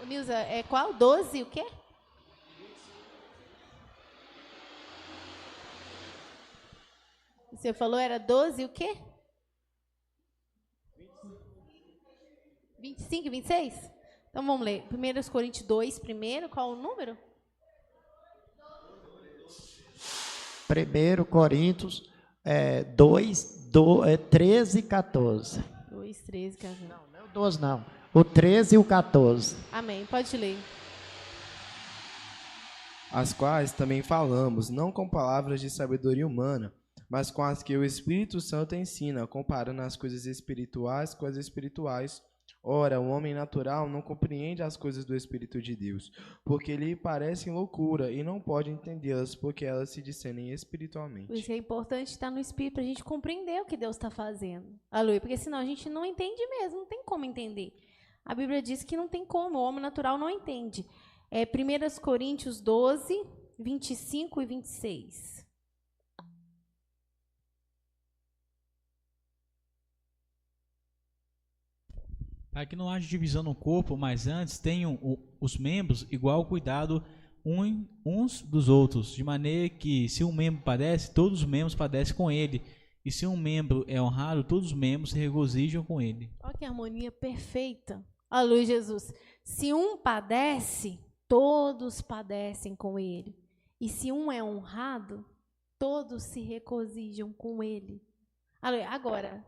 [SPEAKER 1] Nilza, qual? 12, o quê? Você falou era 12 o quê? 25 e 26? Então vamos ler. 1 Coríntios 2 primeiro, qual o número?
[SPEAKER 5] 1 Coríntios 2, 13 e 14.
[SPEAKER 1] 2, 13, 14.
[SPEAKER 5] Não é o 12 não. O 13 e o 14.
[SPEAKER 1] Amém, pode ler.
[SPEAKER 3] As quais também falamos, não com palavras de sabedoria humana, mas com as que o Espírito Santo ensina, comparando as coisas espirituais com as espirituais. Ora, o homem natural não compreende as coisas do Espírito de Deus, porque lhe parecem loucura, e não pode entendê-las, porque elas se discernem espiritualmente.
[SPEAKER 1] Por isso é importante estar no Espírito, para a gente compreender o que Deus está fazendo. Aleluia, porque senão a gente não entende mesmo, não tem como entender. A Bíblia diz que não tem como, o homem natural não entende. 1 Coríntios 12, 25 e 26.
[SPEAKER 6] Para que não haja divisão no corpo, mas antes tenham os membros igual cuidado uns dos outros, de maneira que, se um membro padece, todos os membros padecem com ele, e se um membro é honrado, todos os membros se regozijam com ele.
[SPEAKER 1] Olha que harmonia perfeita. Aleluia, Jesus. Se um padece, todos padecem com ele. E se um é honrado, todos se regozijam com ele. Aleluia. Agora,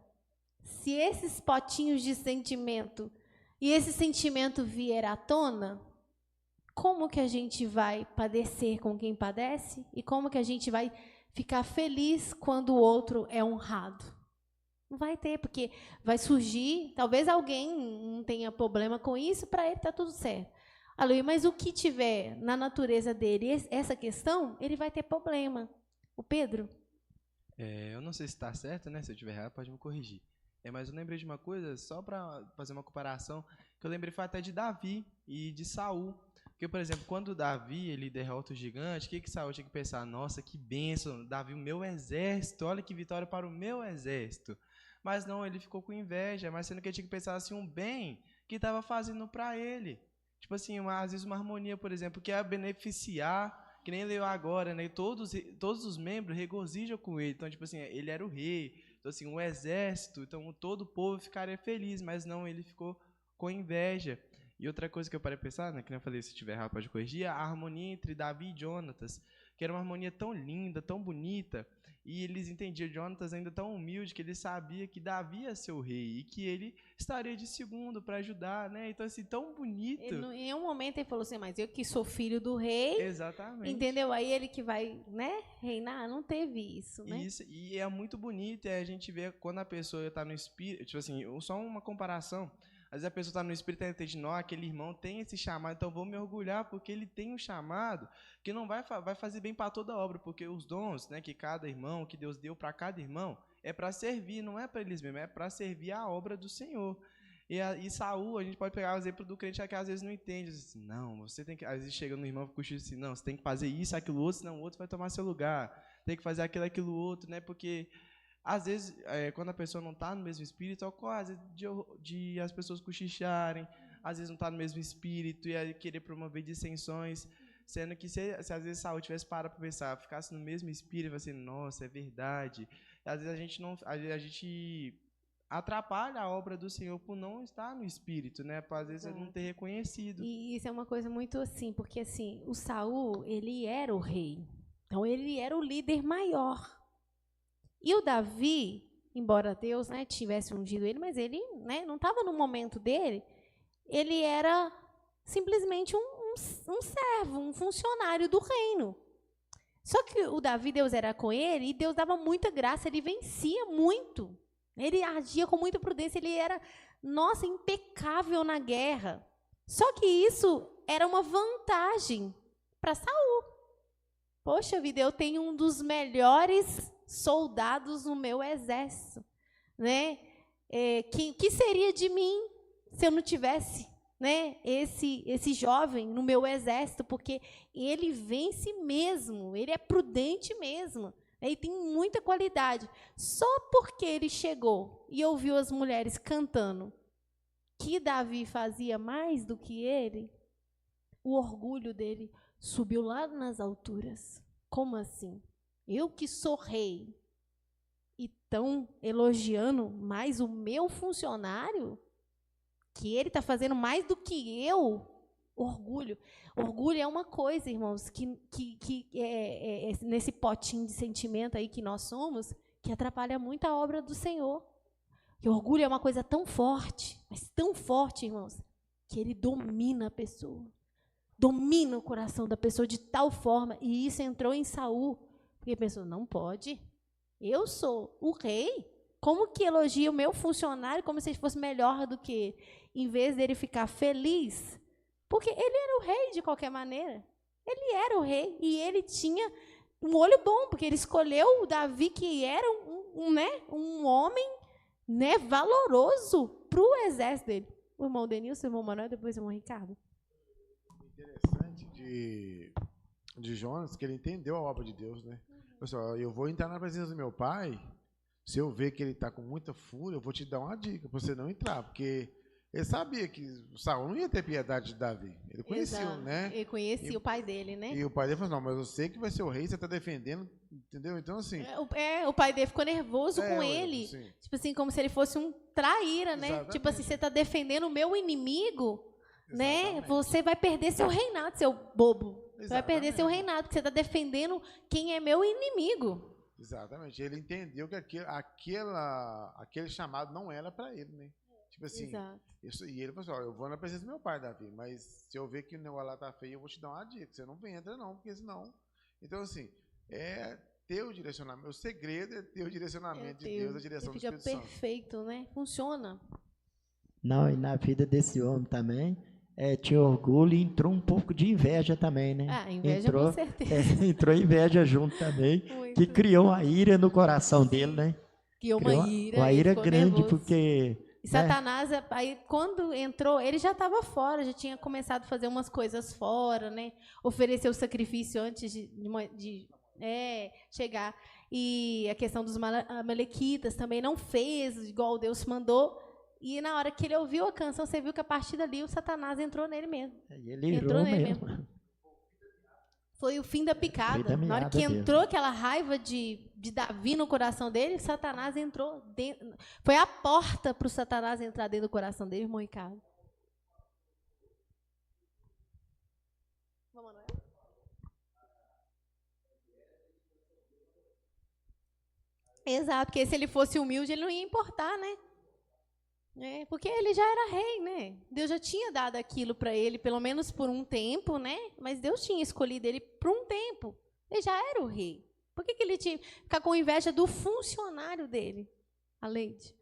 [SPEAKER 1] se esses potinhos de sentimento e esse sentimento vier à tona, como que a gente vai padecer com quem padece? E como que a gente vai ficar feliz quando o outro é honrado? Não vai ter, porque vai surgir, talvez alguém não tenha problema com isso, para ele está tudo certo. Aleluia, mas o que tiver na natureza dele, essa questão, ele vai ter problema. O Pedro?
[SPEAKER 3] Eu não sei se está certo, né? Se eu estiver errado, pode me corrigir. Mas eu lembrei de uma coisa, só para fazer uma comparação, que eu lembrei foi até de Davi e de Saul. Porque, por exemplo, quando Davi ele derrota o gigante, o que Saul tinha que pensar? Nossa, que bênção, Davi, o meu exército, olha que vitória para o meu exército. Mas não, ele ficou com inveja, mas sendo que ele tinha que pensar assim, um bem que estava fazendo para ele. Tipo assim, às vezes uma harmonia, por exemplo, que é beneficiar, que nem leu agora, né? Todos os membros regozijam com ele. Então, tipo assim, ele era o rei. Então, assim, o exército, então todo o povo ficaria feliz, mas não, ele ficou com inveja. E outra coisa que eu parei a pensar, né, que eu falei, se estiver errado pode corrigir, a harmonia entre Davi e Jonatas, que era uma harmonia tão linda, tão bonita, e eles entendiam, Jonatas ainda tão humilde, que ele sabia que Davi ia ser o rei, e que ele estaria de segundo para ajudar, né? Então, assim, tão bonito.
[SPEAKER 1] Em um momento ele falou assim, mas eu que sou filho do rei,
[SPEAKER 3] exatamente,
[SPEAKER 1] entendeu? Aí ele que vai, né, reinar, não teve isso, né?
[SPEAKER 3] Isso, e é muito bonito, e a gente vê quando a pessoa está no espírito, tipo assim, só uma comparação, às vezes a pessoa está no espírito e entende, não, aquele irmão tem esse chamado, então vou me orgulhar porque ele tem um chamado que não vai fazer bem para toda a obra, porque os dons, né, que cada irmão, que Deus deu para cada irmão, é para servir, não é para eles mesmos, é para servir a obra do Senhor. E Saul, a gente pode pegar o exemplo do crente que às vezes não entende, assim, não, você tem que, às vezes chega no irmão e fica assim, não, você tem que fazer isso, aquilo outro, senão o outro vai tomar seu lugar, tem que fazer aquilo outro, né, porque às vezes, quando a pessoa não está no mesmo espírito, ocorre às vezes, de as pessoas cochicharem, às vezes não está no mesmo espírito e aí querer promover dissensões, sendo que se às vezes Saul tivesse parado para pensar, ficasse no mesmo espírito, assim, nossa, é verdade. E, às vezes a gente atrapalha a obra do Senhor por não estar no espírito, né? Por às vezes não ter reconhecido.
[SPEAKER 1] E isso é uma coisa muito assim, porque assim, o Saul, ele era o rei. Então ele era o líder maior. E o Davi, embora Deus, né, tivesse ungido ele, mas ele, né, não estava no momento dele, ele era simplesmente um servo, um funcionário do reino. Só que o Davi, Deus era com ele, e Deus dava muita graça, ele vencia muito. Ele agia com muita prudência, ele era, nossa, impecável na guerra. Só que isso era uma vantagem para Saul. Poxa vida, eu tenho um dos melhores soldados no meu exército, né? Que seria de mim se eu não tivesse, né, esse jovem no meu exército? Porque ele vence mesmo, ele é prudente mesmo, ele tem muita qualidade. Só porque ele chegou e ouviu as mulheres cantando que Davi fazia mais do que ele, o orgulho dele subiu lá nas alturas. Como assim? Eu que sou rei e estão elogiando mais o meu funcionário? Que ele está fazendo mais do que eu? Orgulho. Orgulho é uma coisa, irmãos, que é nesse potinho de sentimento aí que nós somos, que atrapalha muito a obra do Senhor. E orgulho é uma coisa tão forte, mas tão forte, irmãos, que ele domina a pessoa. Domina o coração da pessoa de tal forma, e isso entrou em Saul, porque pensou, não pode, eu sou o rei, como que elogia o meu funcionário como se ele fosse melhor do que ele? Em vez dele ficar feliz, porque ele era o rei de qualquer maneira, ele era o rei, e ele tinha um olho bom, porque ele escolheu o Davi, que era um homem, né, valoroso para o exército dele. O irmão Denilson, o irmão Manuel, depois o irmão Ricardo.
[SPEAKER 4] Interessante de Jonas, que ele entendeu a obra de Deus, né? Pessoal, eu vou entrar na presença do meu pai, se eu ver que ele está com muita fúria, eu vou te dar uma dica para você não entrar, porque ele sabia que Saul não ia ter piedade de Davi. Ele conhecia, né?
[SPEAKER 1] Ele conhecia o pai dele, né?
[SPEAKER 4] E o pai dele falou, não, mas eu sei que vai ser o rei, você está defendendo, entendeu? Então, assim...
[SPEAKER 1] O pai dele ficou nervoso com ele,
[SPEAKER 4] sim.
[SPEAKER 1] Tipo assim, como se ele fosse um traíra, né?
[SPEAKER 4] Exatamente.
[SPEAKER 1] Tipo assim, você está defendendo o meu inimigo, né? Você vai perder seu reinado, seu bobo. Você vai perder seu reinado, porque você está defendendo quem é meu inimigo.
[SPEAKER 4] Exatamente. Ele entendeu que aquele chamado não era para ele, né? Tipo assim, e ele falou assim, eu vou na presença do meu pai, Davi, mas se eu ver que o negócio lá tá feio, eu vou te dar uma dica, você não entra não, porque senão... Então, assim, é ter o direcionamento, o segredo é ter o direcionamento de Deus, a direção do Espírito Santo.
[SPEAKER 1] Fica perfeito, né? Funciona.
[SPEAKER 5] Não, e na vida desse homem também, tinha orgulho e entrou um pouco de inveja também, né?
[SPEAKER 1] Inveja com certeza.
[SPEAKER 5] Entrou inveja junto também,
[SPEAKER 1] Muito.
[SPEAKER 5] Que criou uma ira no coração dele, né?
[SPEAKER 1] Criou
[SPEAKER 5] uma ira grande, nervoso. Porque...
[SPEAKER 1] E Satanás, aí quando entrou, ele já estava fora, já tinha começado a fazer umas coisas fora, né? Oferecer o sacrifício antes de chegar. E a questão dos amalequitas também não fez igual Deus mandou. E na hora que ele ouviu a canção, você viu que a partir dali o Satanás entrou nele mesmo.
[SPEAKER 5] Ele entrou nele mesmo.
[SPEAKER 1] Foi o fim da picada. Na hora que entrou aquela raiva de Davi no coração dele, Satanás entrou dentro. Foi a porta para o Satanás entrar dentro do coração dele, irmão Ricardo. Vamos, Manuel? Exato, porque se ele fosse humilde, ele não ia importar, né? Porque ele já era rei, né? Deus já tinha dado aquilo para ele, pelo menos por um tempo, né? Mas Deus tinha escolhido ele por um tempo. Ele já era o rei. Por que ele tinha que ficar com inveja do funcionário dele, a Leide?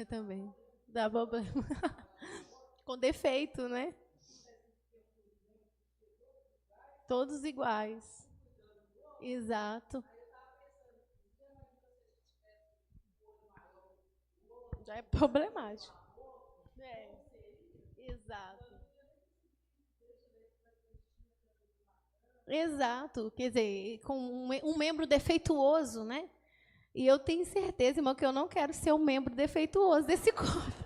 [SPEAKER 1] Também. Dá problema. Com defeito, né? Todos iguais. Exato. Já é problemático. Exato. Exato. Quer dizer, com um membro defeituoso, né? E eu tenho certeza, irmão, que eu não quero ser um membro defeituoso desse corpo.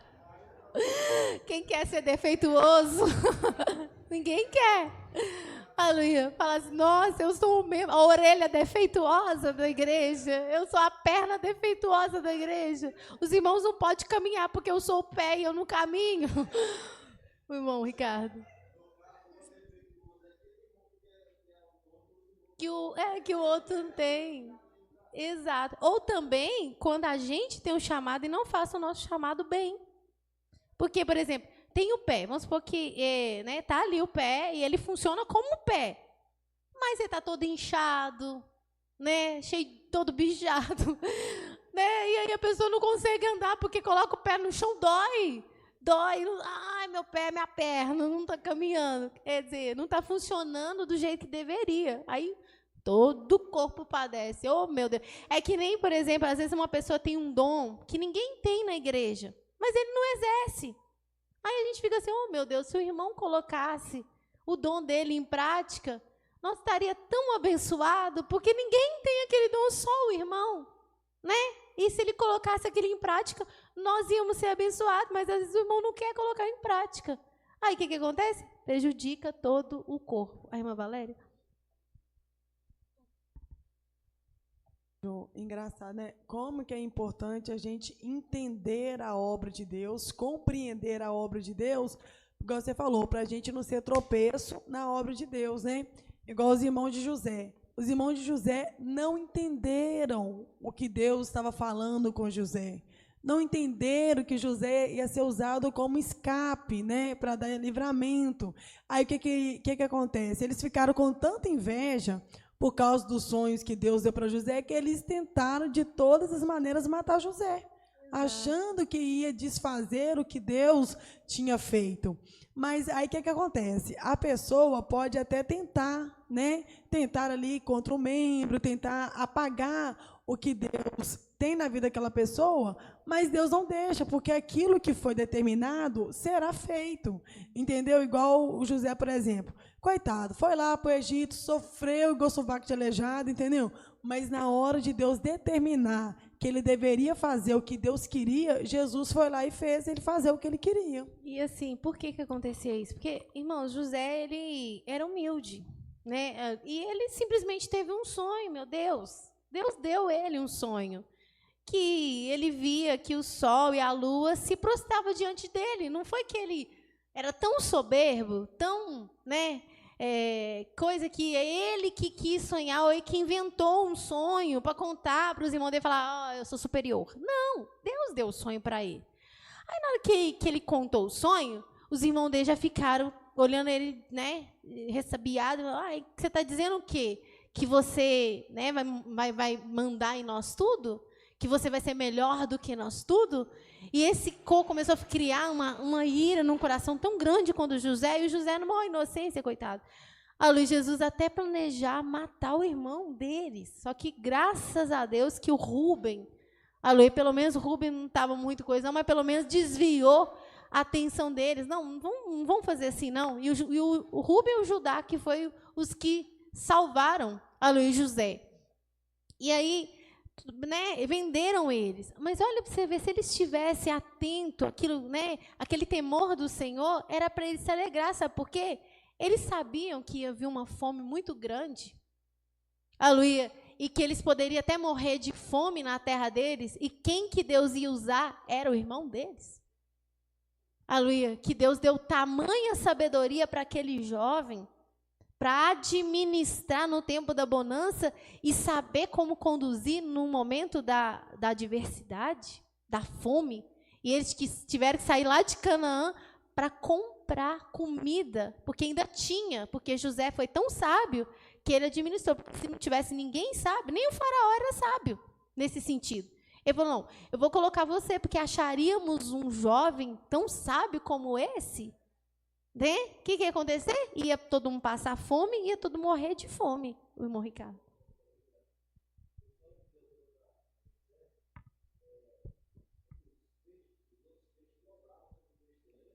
[SPEAKER 1] Quem quer ser defeituoso? Ninguém quer. Aleluia. Fala assim, nossa, eu sou a orelha defeituosa da igreja. Eu sou a perna defeituosa da igreja. Os irmãos não podem caminhar porque eu sou o pé e eu não caminho. O irmão Ricardo. Que o outro não tem. Exato. Ou também, quando a gente tem um chamado e não faça o nosso chamado bem. Porque, por exemplo, tem o pé. Vamos supor que né, tá ali o pé e ele funciona como o pé. Mas ele está todo inchado, né, cheio, todo bijado. Né, e aí a pessoa não consegue andar porque coloca o pé no chão, dói. Ai, meu pé, minha perna não está caminhando. Quer dizer, não está funcionando do jeito que deveria. Aí todo o corpo padece. Oh, meu Deus. É que nem, por exemplo, às vezes uma pessoa tem um dom que ninguém tem na igreja, mas ele não exerce. Aí a gente fica assim, oh, meu Deus, se o irmão colocasse o dom dele em prática, nós estaria tão abençoado, porque ninguém tem aquele dom, só o irmão, né? E se ele colocasse aquilo em prática, nós íamos ser abençoados, mas às vezes o irmão não quer colocar em prática. Aí o que acontece? Prejudica todo o corpo. A irmã Valéria?
[SPEAKER 2] Engraçado, né? Como que é importante a gente entender a obra de Deus, compreender a obra de Deus, igual você falou, para a gente não ser tropeço na obra de Deus, né? Igual os irmãos de José. Os irmãos de José não entenderam o que Deus estava falando com José. Não entenderam que José ia ser usado como escape, né, para dar livramento. Aí o que acontece? Eles ficaram com tanta inveja por causa dos sonhos que Deus deu para José, que eles tentaram de todas as maneiras matar José, achando que ia desfazer o que Deus tinha feito. Mas aí o que acontece? A pessoa pode até tentar, né? Tentar ali contra o membro, tentar apagar o que Deus tem na vida daquela pessoa, mas Deus não deixa, porque aquilo que foi determinado será feito. Entendeu? Igual o José, por exemplo. Coitado, foi lá para o Egito, sofreu, igual sovaco de aleijado, entendeu? Mas na hora de Deus determinar que ele deveria fazer o que Deus queria, Jesus foi lá e fez ele fazer o que ele queria.
[SPEAKER 1] E assim, por que acontecia isso? Porque, irmãos, José, ele era humilde, né? E ele simplesmente teve um sonho, meu Deus. Deus deu ele um sonho, que ele via que o sol e a lua se prostravam diante dele. Não foi que ele era tão soberbo, tão, né, coisa que é ele que quis sonhar, ou ele que inventou um sonho para contar para os irmãos dele e falar, eu sou superior. Não, Deus deu o sonho para ele. Aí, na hora que ele contou o sonho, os irmãos dele já ficaram olhando ele, né, ressabiado. Você está dizendo o quê? Que você, né, vai mandar em nós tudo? Que você vai ser melhor do que nós tudo? E esse começou a criar uma ira num coração tão grande quanto José, e o José, numa inocência, coitado. A Luiz Jesus até planejar matar o irmão deles. Só que, graças a Deus, que o Rubem, pelo menos o Rubem não estava muito coisa, não, mas pelo menos desviou a atenção deles. Não vão fazer assim, não. E o Rubem e o Judá, que foi os que salvaram a Luiz José. E aí, né, venderam eles. Mas olha para você ver, se eles estivessem atentos àquilo, né, aquele temor do Senhor, era para eles se alegrar, sabe por quê? Eles sabiam que ia vir uma fome muito grande, aleluia, e que eles poderiam até morrer de fome na terra deles, e quem que Deus ia usar era o irmão deles. Aleluia, que Deus deu tamanha sabedoria para aquele jovem, para administrar no tempo da bonança e saber como conduzir no momento da adversidade, da fome. E eles que tiveram que sair lá de Canaã para comprar comida, porque ainda tinha, porque José foi tão sábio que ele administrou, porque se não tivesse ninguém sábio, nem o faraó era sábio nesse sentido. Ele falou, não, eu vou colocar você, porque acharíamos um jovem tão sábio como esse, né? O que ia acontecer? Ia todo mundo passar fome, ia todo mundo morrer de fome, o irmão Ricardo.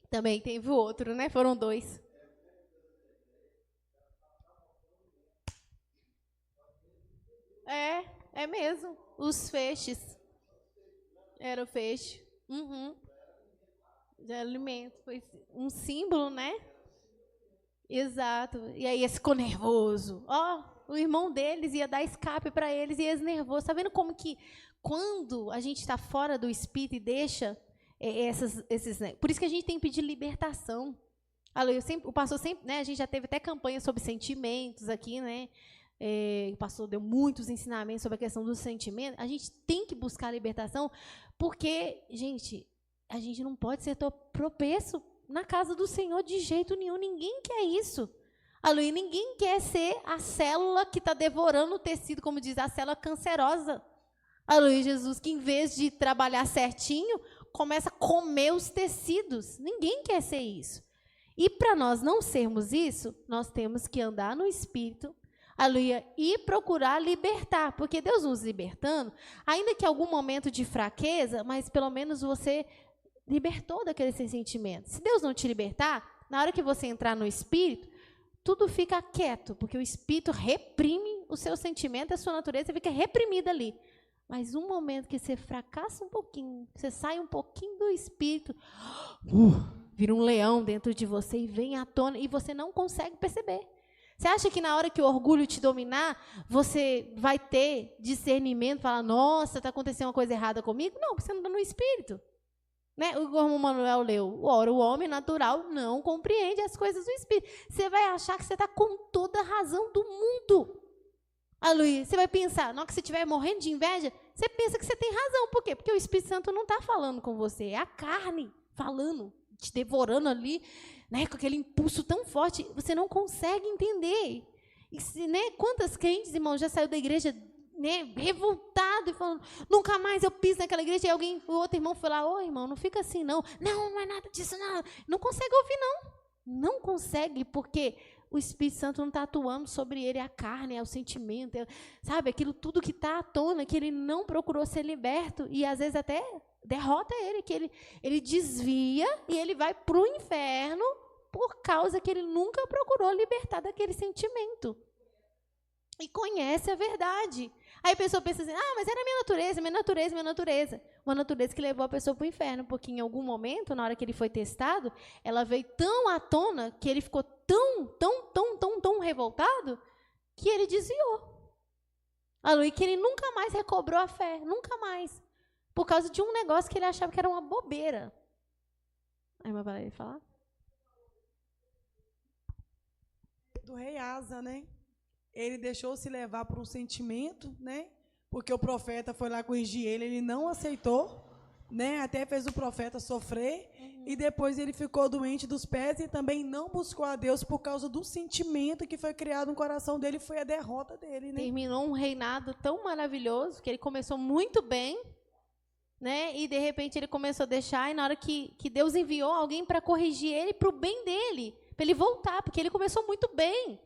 [SPEAKER 1] Também teve o outro, né? Foram 2. É mesmo. Os feixes. Era o feixe. De alimento. Foi um símbolo, né? Exato. E aí eles ficou nervoso. O irmão deles ia dar escape para eles e eles nervosos. Está vendo como que quando a gente está fora do espírito e deixa esses, né? Por isso que a gente tem que pedir libertação. O pastor sempre, né? A gente já teve até campanha sobre sentimentos aqui, né? O pastor deu muitos ensinamentos sobre a questão dos sentimentos. A gente tem que buscar a libertação, porque, gente, a gente não pode ser tropeço na casa do Senhor de jeito nenhum. Ninguém quer isso. Aleluia, ninguém quer ser a célula que está devorando o tecido, como diz, a célula cancerosa. Aleluia, Jesus, que em vez de trabalhar certinho, começa a comer os tecidos. Ninguém quer ser isso. E para nós não sermos isso, nós temos que andar no Espírito, aleluia, e procurar libertar, porque Deus nos libertando, ainda que algum momento de fraqueza, mas pelo menos você libertou daquele sentimento. Se Deus não te libertar, na hora que você entrar no Espírito, tudo fica quieto, porque o Espírito reprime o seu sentimento, a sua natureza fica reprimida ali. Mas um momento que você fracassa um pouquinho, você sai um pouquinho do Espírito, vira um leão dentro de você e vem à tona, e você não consegue perceber. Você acha que na hora que o orgulho te dominar, você vai ter discernimento, falar, nossa, está acontecendo uma coisa errada comigo? Não, porque você não está no Espírito. Né? Como o Manuel leu, ora, o homem natural não compreende as coisas do Espírito. Você vai achar que você está com toda a razão do mundo. Aleluia. Você vai pensar, na hora que você estiver morrendo de inveja, você pensa que você tem razão. Por quê? Porque o Espírito Santo não está falando com você, é a carne falando, te devorando ali, né, com aquele impulso tão forte, você não consegue entender. E, né, quantas crentes, irmão, já saiu da igreja, né, revoltado e falando, nunca mais eu piso naquela igreja, e o outro irmão foi lá, ô irmão, não fica assim não, não é nada disso, não consegue ouvir não consegue, porque o Espírito Santo não está atuando sobre ele, a carne, é o sentimento, sabe, aquilo tudo que está à tona, que ele não procurou ser liberto, e às vezes até derrota ele, que ele desvia e ele vai para o inferno por causa que ele nunca procurou libertar daquele sentimento. E conhece a verdade. Aí a pessoa pensa assim, mas era minha natureza. Uma natureza que levou a pessoa para o inferno, porque em algum momento, na hora que ele foi testado, ela veio tão à tona que ele ficou tão revoltado que ele desviou. E que ele nunca mais recobrou a fé, nunca mais. Por causa de um negócio que ele achava que era uma bobeira. Aí a irmã Valéria falar?
[SPEAKER 2] Do rei Asa, né? Ele deixou-se levar por um sentimento, né? Porque o profeta foi lá corrigir ele não aceitou, né? Até fez o profeta sofrer, e depois ele ficou doente dos pés e também não buscou a Deus por causa do sentimento que foi criado no coração dele, foi a derrota dele, né?
[SPEAKER 1] Terminou um reinado tão maravilhoso, que ele começou muito bem, né? E de repente ele começou a deixar, e na hora que Deus enviou alguém para corrigir ele, para o bem dele, para ele voltar, porque ele começou muito bem.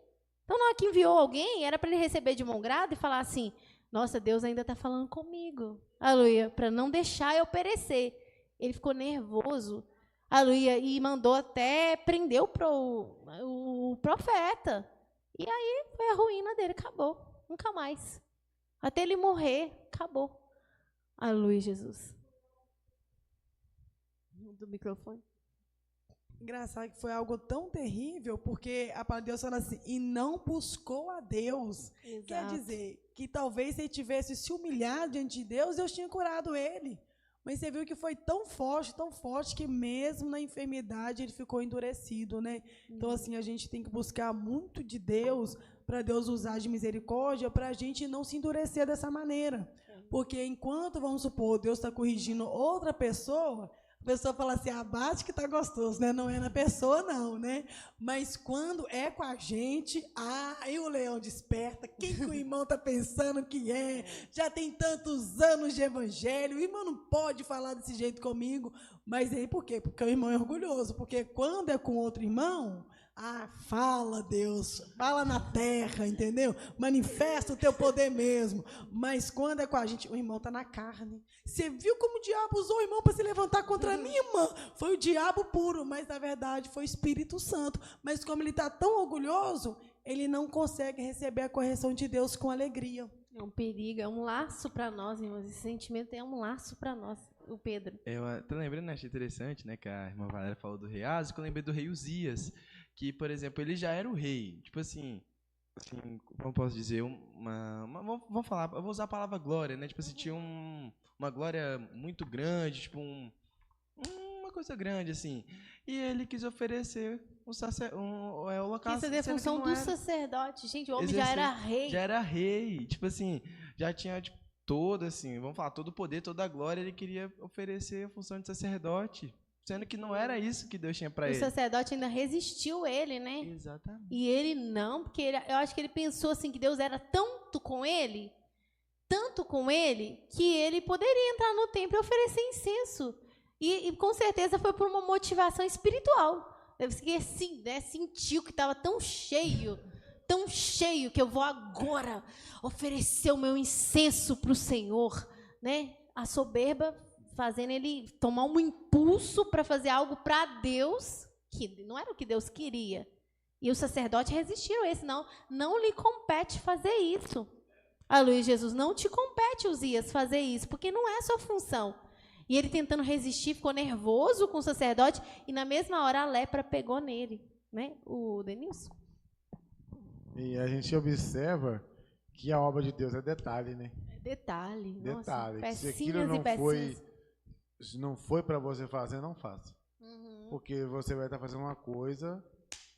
[SPEAKER 1] Então, na hora que enviou alguém, era para ele receber de mão grada e falar assim, nossa, Deus ainda está falando comigo, aleluia, para não deixar eu perecer. Ele ficou nervoso, aleluia, e mandou até prender o profeta. E aí foi a ruína dele, acabou, nunca mais. Até ele morrer, acabou. Aleluia, Jesus. Do microfone.
[SPEAKER 2] Engraçado que foi algo tão terrível, porque a palavra de Deus fala assim, e não buscou a Deus. Exato. Quer dizer, que talvez se ele tivesse se humilhado diante de Deus, Deus tinha curado ele. Mas você viu que foi tão forte, que mesmo na enfermidade ele ficou endurecido, né? Então, assim, a gente tem que buscar muito de Deus, para Deus usar de misericórdia, para a gente não se endurecer dessa maneira. Porque enquanto, vamos supor, Deus está corrigindo outra pessoa, a pessoa fala assim, bate que tá gostoso, né? Não é na pessoa, não, né? Mas quando é com a gente, aí o leão desperta. Quem que o irmão tá pensando que é? Já tem tantos anos de evangelho, o irmão não pode falar desse jeito comigo. Mas aí por quê? Porque o irmão é orgulhoso. Porque quando é com outro irmão, fala, Deus, fala na terra, entendeu? Manifesta o teu poder mesmo. Mas quando é com a gente, o irmão está na carne. Você viu como o diabo usou o irmão para se levantar contra a minha irmã? Foi o diabo puro, mas na verdade foi o Espírito Santo. Mas como ele está tão orgulhoso, ele não consegue receber a correção de Deus com alegria.
[SPEAKER 1] É um perigo, é um laço para nós, irmãos. Esse sentimento é um laço para nós, o Pedro.
[SPEAKER 3] Eu tô lembrando, achei interessante, né, que a irmã Valéria falou do rei Asa, que eu lembrei do rei Uzias, que, por exemplo, ele já era o rei. Tipo assim, como posso dizer, vamos falar, eu vou usar a palavra glória, né? Tipo assim, tinha uma glória muito grande, tipo uma coisa grande, assim. E ele quis oferecer o holocausto.
[SPEAKER 1] Quis fazer a função do sacerdote. Gente, o homem já era rei.
[SPEAKER 3] Já era rei. Tipo assim, já tinha todo, assim, vamos falar, todo o poder, toda a glória, ele queria oferecer a função de sacerdote. sendo que não era isso que Deus tinha para ele.
[SPEAKER 1] O sacerdote ainda resistiu ele, né?
[SPEAKER 3] Exatamente.
[SPEAKER 1] E ele não, porque eu acho que ele pensou assim, que Deus era tanto com ele, que ele poderia entrar no templo e oferecer incenso. E com certeza foi por uma motivação espiritual. Deve ser assim, né? Sentiu que estava tão cheio, que eu vou agora oferecer o meu incenso para o Senhor, né? A soberba fazendo ele tomar um impulso para fazer algo para Deus, que não era o que Deus queria. E o sacerdote resistiu a esse, não lhe compete fazer isso. Aleluia, Jesus, não te compete, Uzias, fazer isso, porque não é sua função. E ele tentando resistir, ficou nervoso com o sacerdote, e na mesma hora a lepra pegou nele, né? O Denilson.
[SPEAKER 4] E a gente observa que a obra de Deus é detalhe, né?
[SPEAKER 1] É detalhe.
[SPEAKER 4] Detalhe.
[SPEAKER 1] Nossa,
[SPEAKER 4] se aquilo não foi para você fazer, não faça.
[SPEAKER 1] Uhum.
[SPEAKER 4] Porque você vai estar fazendo uma coisa,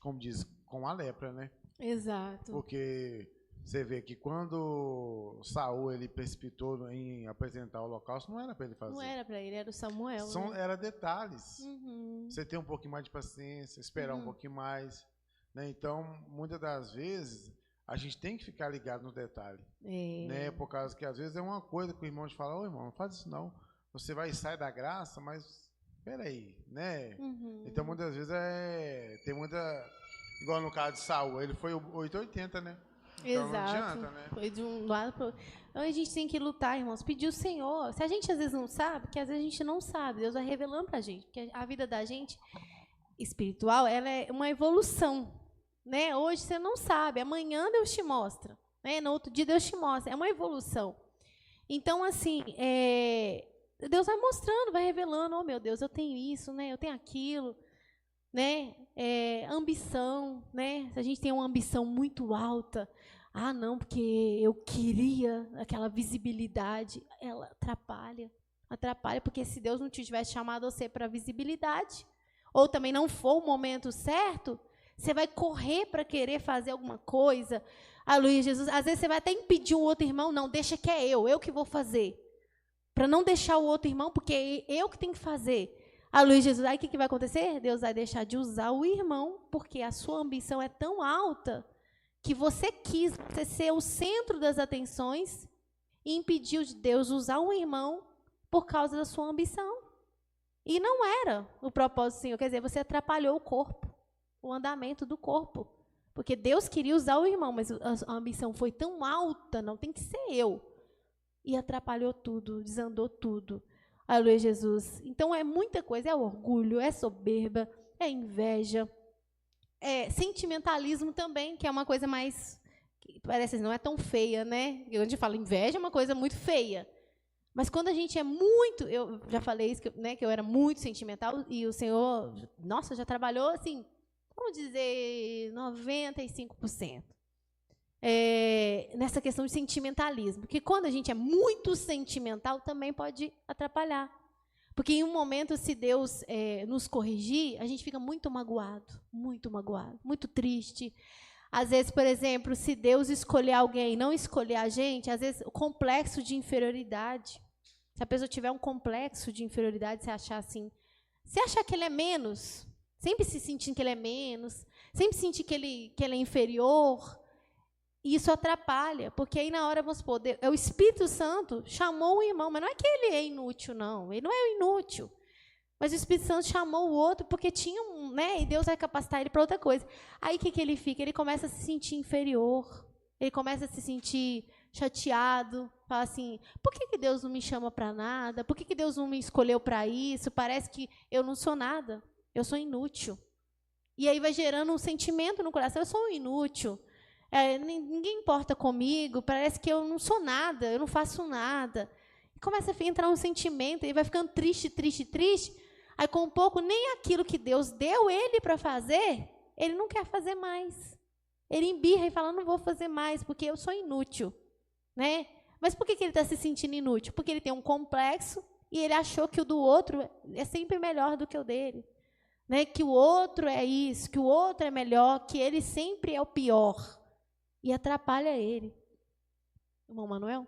[SPEAKER 4] como diz, com a lepra, né?
[SPEAKER 1] Exato.
[SPEAKER 4] Porque você vê que quando Saul ele precipitou em apresentar o holocausto, não era para ele fazer.
[SPEAKER 1] Não era para ele, era o Samuel. Né?
[SPEAKER 4] Era detalhes.
[SPEAKER 1] Uhum.
[SPEAKER 4] Você tem um pouquinho mais de paciência, esperar um pouquinho mais. Né? Então, muitas das vezes, a gente tem que ficar ligado no detalhe. Né? Por causa que, às vezes, é uma coisa que o irmão te fala, ô irmão, não faz isso não. Você vai sair da graça, mas peraí, né? Uhum. Então, muitas vezes, tem muita... Igual no caso de Saul, ele foi 880, né? Então,
[SPEAKER 1] exato.
[SPEAKER 4] Não adianta, né?
[SPEAKER 1] Foi de um lado para o outro. Então, a gente tem que lutar, irmãos, pedir o Senhor. Se a gente, às vezes, não sabe, que às vezes a gente não sabe, Deus vai revelando para a gente. Porque a vida da gente, espiritual, ela é uma evolução. Né? Hoje você não sabe, amanhã Deus te mostra. Né? No outro dia Deus te mostra. É uma evolução. Então, assim, Deus vai mostrando, vai revelando, oh meu Deus, eu tenho isso, né? Eu tenho aquilo, né? Ambição, né? Se a gente tem uma ambição muito alta, não, porque eu queria aquela visibilidade, ela atrapalha, porque se Deus não tivesse chamado você para visibilidade, ou também não for o momento certo, você vai correr para querer fazer alguma coisa. Aleluia, Jesus. Às vezes você vai até impedir o outro irmão, não, deixa que é eu que vou fazer. Para não deixar o outro irmão, porque é eu que tenho que fazer. Aleluia, Jesus. Aí o que vai acontecer? Deus vai deixar de usar o irmão, porque a sua ambição é tão alta que você quis ser o centro das atenções e impediu de Deus usar um irmão por causa da sua ambição. E não era o propósito do Senhor. Quer dizer, você atrapalhou o corpo, o andamento do corpo. Porque Deus queria usar o irmão, mas a ambição foi tão alta, não tem que ser eu. E atrapalhou tudo, desandou tudo. Aleluia, Jesus. Então, é muita coisa. É orgulho, é soberba, é inveja, é sentimentalismo também, que é uma coisa mais... Que parece não é tão feia, né? Quando a gente fala inveja, é uma coisa muito feia. Mas quando a gente é muito... Eu já falei isso, que eu era muito sentimental, e o Senhor, nossa, já trabalhou, assim, vamos dizer, 95%. Nessa questão de sentimentalismo. Porque quando a gente é muito sentimental, também pode atrapalhar. Porque em um momento, se Deus nos corrigir, a gente fica muito magoado, muito triste. Às vezes, por exemplo, se Deus escolher alguém e não escolher a gente, às vezes o complexo de inferioridade. Se a pessoa tiver um complexo de inferioridade, você achar assim, você achar que ele é menos, sempre se sentindo que ele é menos, sempre sentir que ele é inferior, isso atrapalha, porque aí na hora, vamos supor, o Espírito Santo chamou o irmão, mas não é que ele é inútil, não, ele não é inútil, mas o Espírito Santo chamou o outro porque tinha e Deus vai capacitar ele para outra coisa. Aí o que ele fica? Ele começa a se sentir inferior, ele começa a se sentir chateado, fala assim, por que Deus não me chama para nada? Por que Deus não me escolheu para isso? Parece que eu não sou nada, eu sou inútil. E aí vai gerando um sentimento no coração, eu sou um inútil, ninguém importa comigo, parece que eu não sou nada, eu não faço nada. E começa a entrar um sentimento, e vai ficando triste, aí com um pouco, nem aquilo que Deus deu ele para fazer, ele não quer fazer mais. Ele embirra e fala, não vou fazer mais, porque eu sou inútil. Né? Mas por que ele está se sentindo inútil? Porque ele tem um complexo e ele achou que o do outro é sempre melhor do que o dele. Né? Que o outro é isso, que o outro é melhor, que ele sempre é o pior. E atrapalha ele. Irmão Manuel?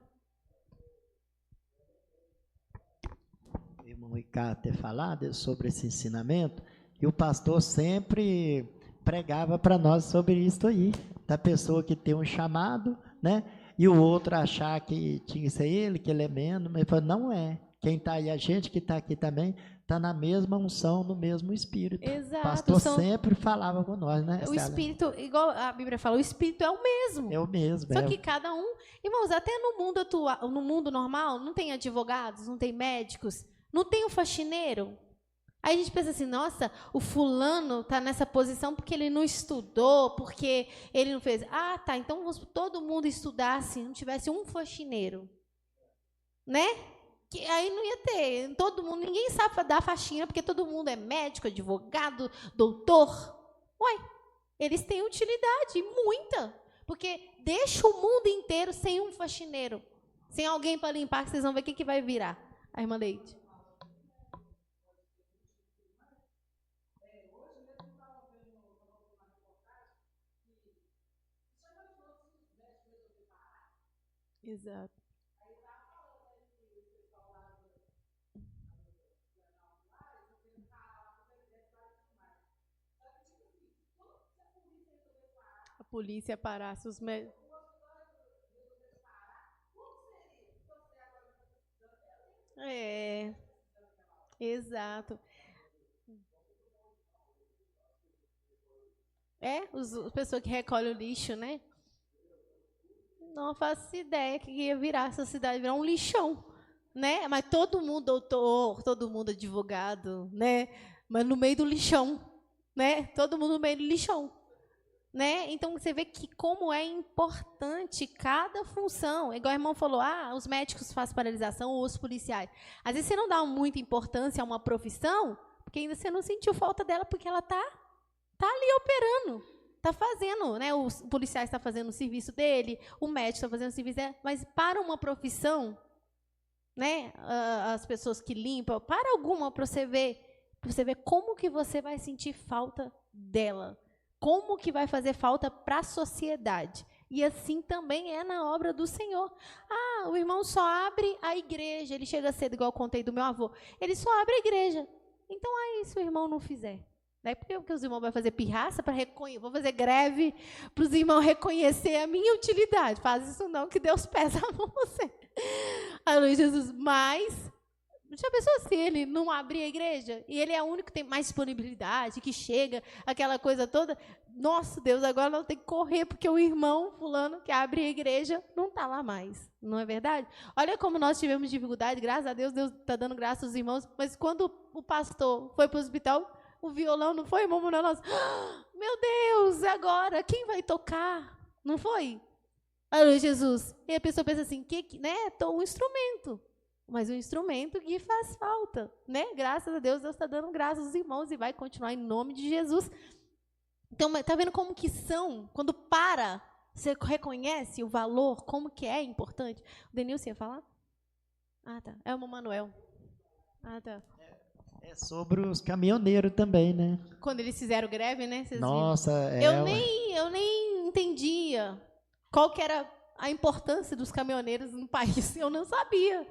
[SPEAKER 5] Irmão o Ricardo ter falado sobre esse ensinamento, e o pastor sempre pregava para nós sobre isso aí, da pessoa que tem um chamado, né? E o outro achar que tinha que ser ele, que ele é menos, mas ele falou, não é. Quem está aí, a gente que está aqui também, está na mesma unção, no mesmo Espírito.
[SPEAKER 1] Exato.
[SPEAKER 5] O pastor sempre falava com nós, né?
[SPEAKER 1] O Espírito, igual a Bíblia fala, o Espírito é o mesmo.
[SPEAKER 5] É o mesmo.
[SPEAKER 1] Só que cada um... Irmãos, até no mundo atual, no mundo normal, não tem advogados, não tem médicos, não tem um faxineiro. Aí a gente pensa assim, nossa, o fulano está nessa posição porque ele não estudou, porque ele não fez... Ah, tá, então todo mundo estudasse, não tivesse um faxineiro. Né? Que aí não ia ter, todo mundo, ninguém sabe dar faxina, porque todo mundo é médico, advogado, doutor. Uai, eles têm utilidade, muita, porque deixa o mundo inteiro sem um faxineiro, sem alguém para limpar, que vocês vão ver o que vai virar. A irmã Leite. Exato. A polícia parasse os médicos. É, exato. As pessoas que recolhem o lixo, né? Não faço ideia que ia virar essa cidade, virar um lixão, né? Mas todo mundo doutor, todo mundo advogado, né? Mas no meio do lixão, né? Todo mundo no meio do lixão, né? Então você vê que como é importante cada função. Igual o irmão falou, os médicos fazem paralisação ou os policiais. Às vezes você não dá muita importância a uma profissão, porque ainda você não sentiu falta dela, porque ela tá ali operando. Está fazendo, né? O policial está fazendo o serviço dele, o médico está fazendo o serviço dele, mas para uma profissão, né? As pessoas que limpam, para alguma, para você ver como que você vai sentir falta dela, como que vai fazer falta para a sociedade. E assim também é na obra do Senhor. O irmão só abre a igreja, ele chega cedo, igual eu contei do meu avô, ele só abre a igreja. Então, aí, se o irmão não fizer, não é porque os irmãos vão fazer pirraça para reconhecer, vou fazer greve para os irmãos reconhecer a minha utilidade. Faz isso não, que Deus pesa a mão você. Aleluia, Jesus. Mas, já pensou se ele não abrir a igreja? E ele é o único que tem mais disponibilidade, que chega, aquela coisa toda. Nossa, Deus, agora nós temos que correr, porque o irmão fulano que abre a igreja não está lá mais. Não é verdade? Olha como nós tivemos dificuldade, graças a Deus, Deus está dando graça aos irmãos, mas quando o pastor foi para o hospital, o violão não foi, irmão? Nós, meu Deus, agora, quem vai tocar? Não foi? Aleluia, Jesus. E a pessoa pensa assim, né? Um instrumento. Mas um instrumento que faz falta, né? Graças a Deus, Deus está dando graças aos irmãos e vai continuar em nome de Jesus. Então, está vendo como que são? Quando você reconhece o valor, como que é importante. O Denilson ia falar? Tá. É o Manuel. Tá.
[SPEAKER 5] É sobre os caminhoneiros também, né?
[SPEAKER 1] Quando eles fizeram greve, né?
[SPEAKER 5] Nossa,
[SPEAKER 1] eu nem entendia qual que era a importância dos caminhoneiros no país. Eu não sabia.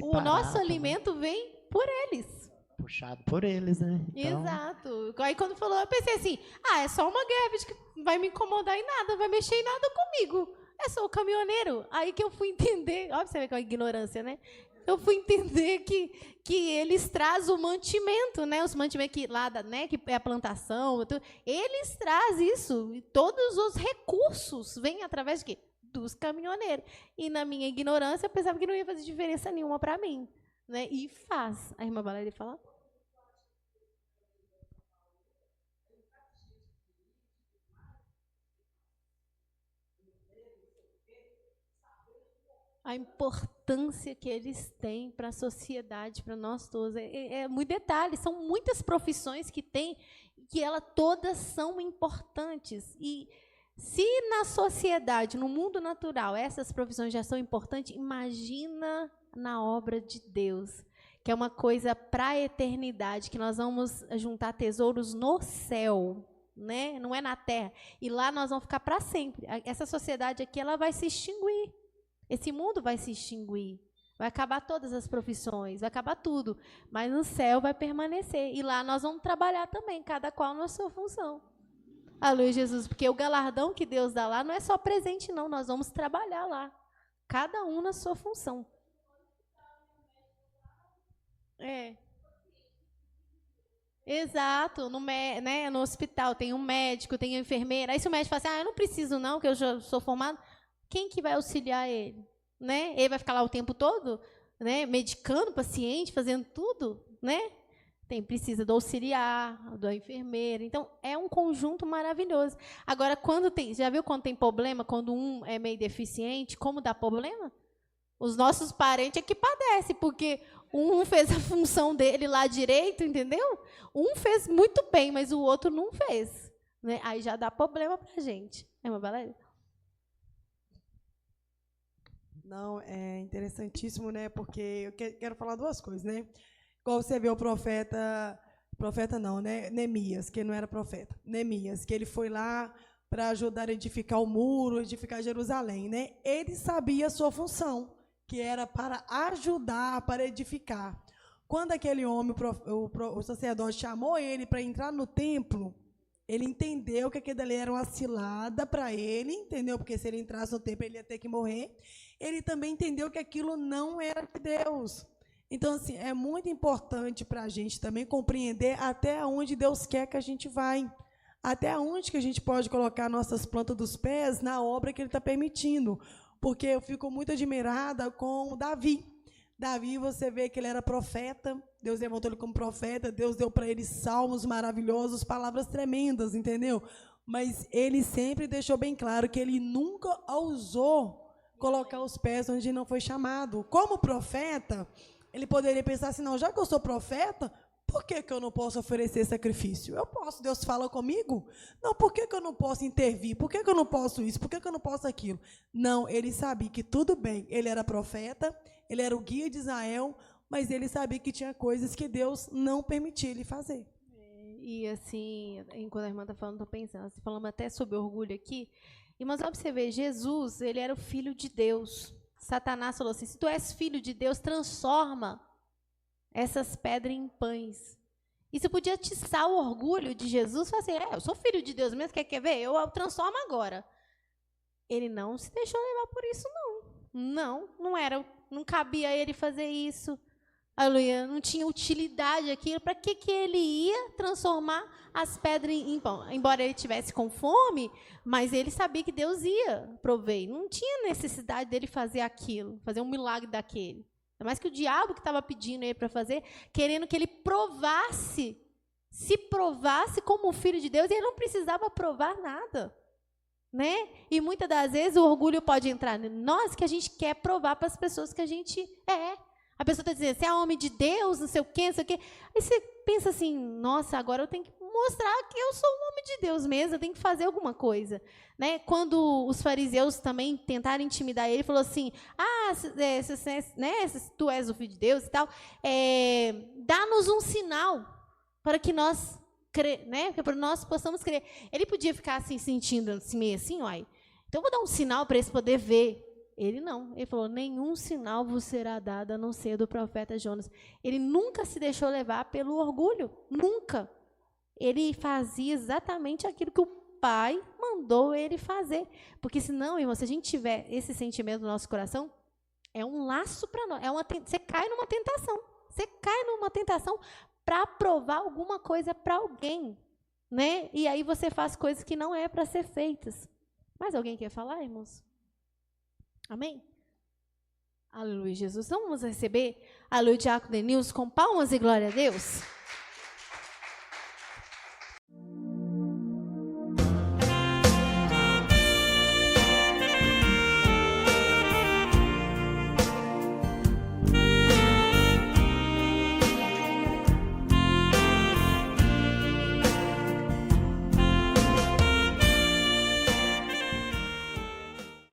[SPEAKER 1] O nosso alimento vem por eles.
[SPEAKER 5] Puxado por eles, né?
[SPEAKER 1] Então... Exato. Aí quando falou, eu pensei assim, é só uma greve que não vai me incomodar em nada, não vai mexer em nada comigo. É só o caminhoneiro. Aí que eu fui entender, ó, você vê que é uma ignorância, né? Eu fui entender que eles trazem o mantimento, né? Os mantimentos que lá, né? Que é a plantação, tudo. Eles trazem isso. E todos os recursos vêm através de quê? Dos caminhoneiros. E na minha ignorância, eu pensava que não ia fazer diferença nenhuma para mim, né? E faz. A irmã Valéria fala. A importância que eles têm para a sociedade, para nós todos. É muito detalhe, são muitas profissões que tem, que elas todas são importantes. E se na sociedade, no mundo natural, essas profissões já são importantes, imagina na obra de Deus, que é uma coisa para a eternidade, que nós vamos juntar tesouros no céu, né? Não é na terra. E lá nós vamos ficar para sempre. Essa sociedade aqui, ela vai se extinguir. Esse mundo vai se extinguir. Vai acabar todas as profissões, vai acabar tudo. Mas no céu vai permanecer. E lá nós vamos trabalhar também, cada qual na sua função. Aleluia, Jesus. Porque o galardão que Deus dá lá não é só presente, não. Nós vamos trabalhar lá. Cada um na sua função. É. Exato. No hospital tem um médico, tem uma enfermeira. Aí se o médico fala assim, eu não preciso não, que eu já sou formado. Quem que vai auxiliar ele? Né? Ele vai ficar lá o tempo todo, né? Medicando o paciente, fazendo tudo, né? Precisa do auxiliar, da enfermeira. Então, é um conjunto maravilhoso. Agora, já viu quando tem problema, quando um é meio deficiente, como dá problema? Os nossos parentes é que padecem, porque um fez a função dele lá direito, entendeu? Um fez muito bem, mas o outro não fez. Né? Aí já dá problema para a gente. É uma Valéria?
[SPEAKER 2] Não, é interessantíssimo, né? Porque eu quero falar duas coisas, né? Igual você vê o profeta não, né? Neemias, que não era profeta. Neemias, que ele foi lá para ajudar a edificar o muro, edificar Jerusalém, né? Ele sabia a sua função, que era para ajudar, para edificar. Quando aquele homem, o sacerdote, chamou ele para entrar no templo, ele entendeu que aquilo ali era uma cilada para ele, entendeu? Porque se ele entrasse no templo, ele ia ter que morrer. Ele também entendeu que aquilo não era de Deus. Então, assim, é muito importante para a gente também compreender até onde Deus quer que a gente vai. Até onde que a gente pode colocar nossas plantas dos pés na obra que Ele está permitindo. Porque eu fico muito admirada com Davi. Davi, você vê que ele era profeta, Deus levantou ele como profeta, Deus deu para ele salmos maravilhosos, palavras tremendas, entendeu? Mas ele sempre deixou bem claro que ele nunca ousou colocar os pés onde não foi chamado. Como profeta, ele poderia pensar assim, não, já que eu sou profeta, por que eu não posso oferecer sacrifício? Eu posso, Deus fala comigo? Não, por que eu não posso intervir? Por que eu não posso isso? Por que eu não posso aquilo? Não, ele sabia que tudo bem, ele era profeta, ele era o guia de Israel, mas ele sabia que tinha coisas que Deus não permitia ele fazer.
[SPEAKER 1] E assim, enquanto a irmã está falando, estou pensando, falamos até sobre orgulho aqui, irmãos, observe, Jesus, ele era o filho de Deus. Satanás falou assim, se tu és filho de Deus, transforma essas pedras em pães. Isso podia atiçar o orgulho de Jesus, falar assim, eu sou filho de Deus mesmo, quer ver? Eu transformo agora. Ele não se deixou levar por isso, não. Não cabia a ele fazer isso. Aleluia, não tinha utilidade aquilo. Para que ele ia transformar as pedras em pão? Embora ele tivesse com fome, mas ele sabia que Deus ia prover. Não tinha necessidade dele fazer aquilo, fazer um milagre daquele. Ainda mais que o diabo que estava pedindo ele para fazer, querendo que ele provasse, se provasse como um filho de Deus, e ele não precisava provar nada. Né? E muitas das vezes o orgulho pode entrar em nós, que a gente quer provar para as pessoas que a gente é. A pessoa está dizendo, você é homem de Deus, não sei o quê, não sei o quê. Aí você pensa assim, nossa, agora eu tenho que mostrar que eu sou um homem de Deus mesmo, eu tenho que fazer alguma coisa. Né? Quando os fariseus também tentaram intimidar ele, falou assim, se tu és o filho de Deus e tal, dá-nos um sinal para que nós, né? Para nós possamos crer. Ele podia ficar assim, sentindo assim, meio assim, então eu vou dar um sinal para eles poderem ver. Ele não. Ele falou, nenhum sinal vos será dado a não ser do profeta Jonas. Ele nunca se deixou levar pelo orgulho. Nunca. Ele fazia exatamente aquilo que o Pai mandou ele fazer. Porque senão, irmão, se a gente tiver esse sentimento no nosso coração, é um laço para nós. Você cai numa tentação. Você cai numa tentação para provar alguma coisa para alguém. Né? E aí você faz coisas que não é para ser feitas. Mais alguém quer falar, irmãos? Amém? Aleluia, Jesus. Então vamos receber a Diácono Denilson com palmas e glória a Deus.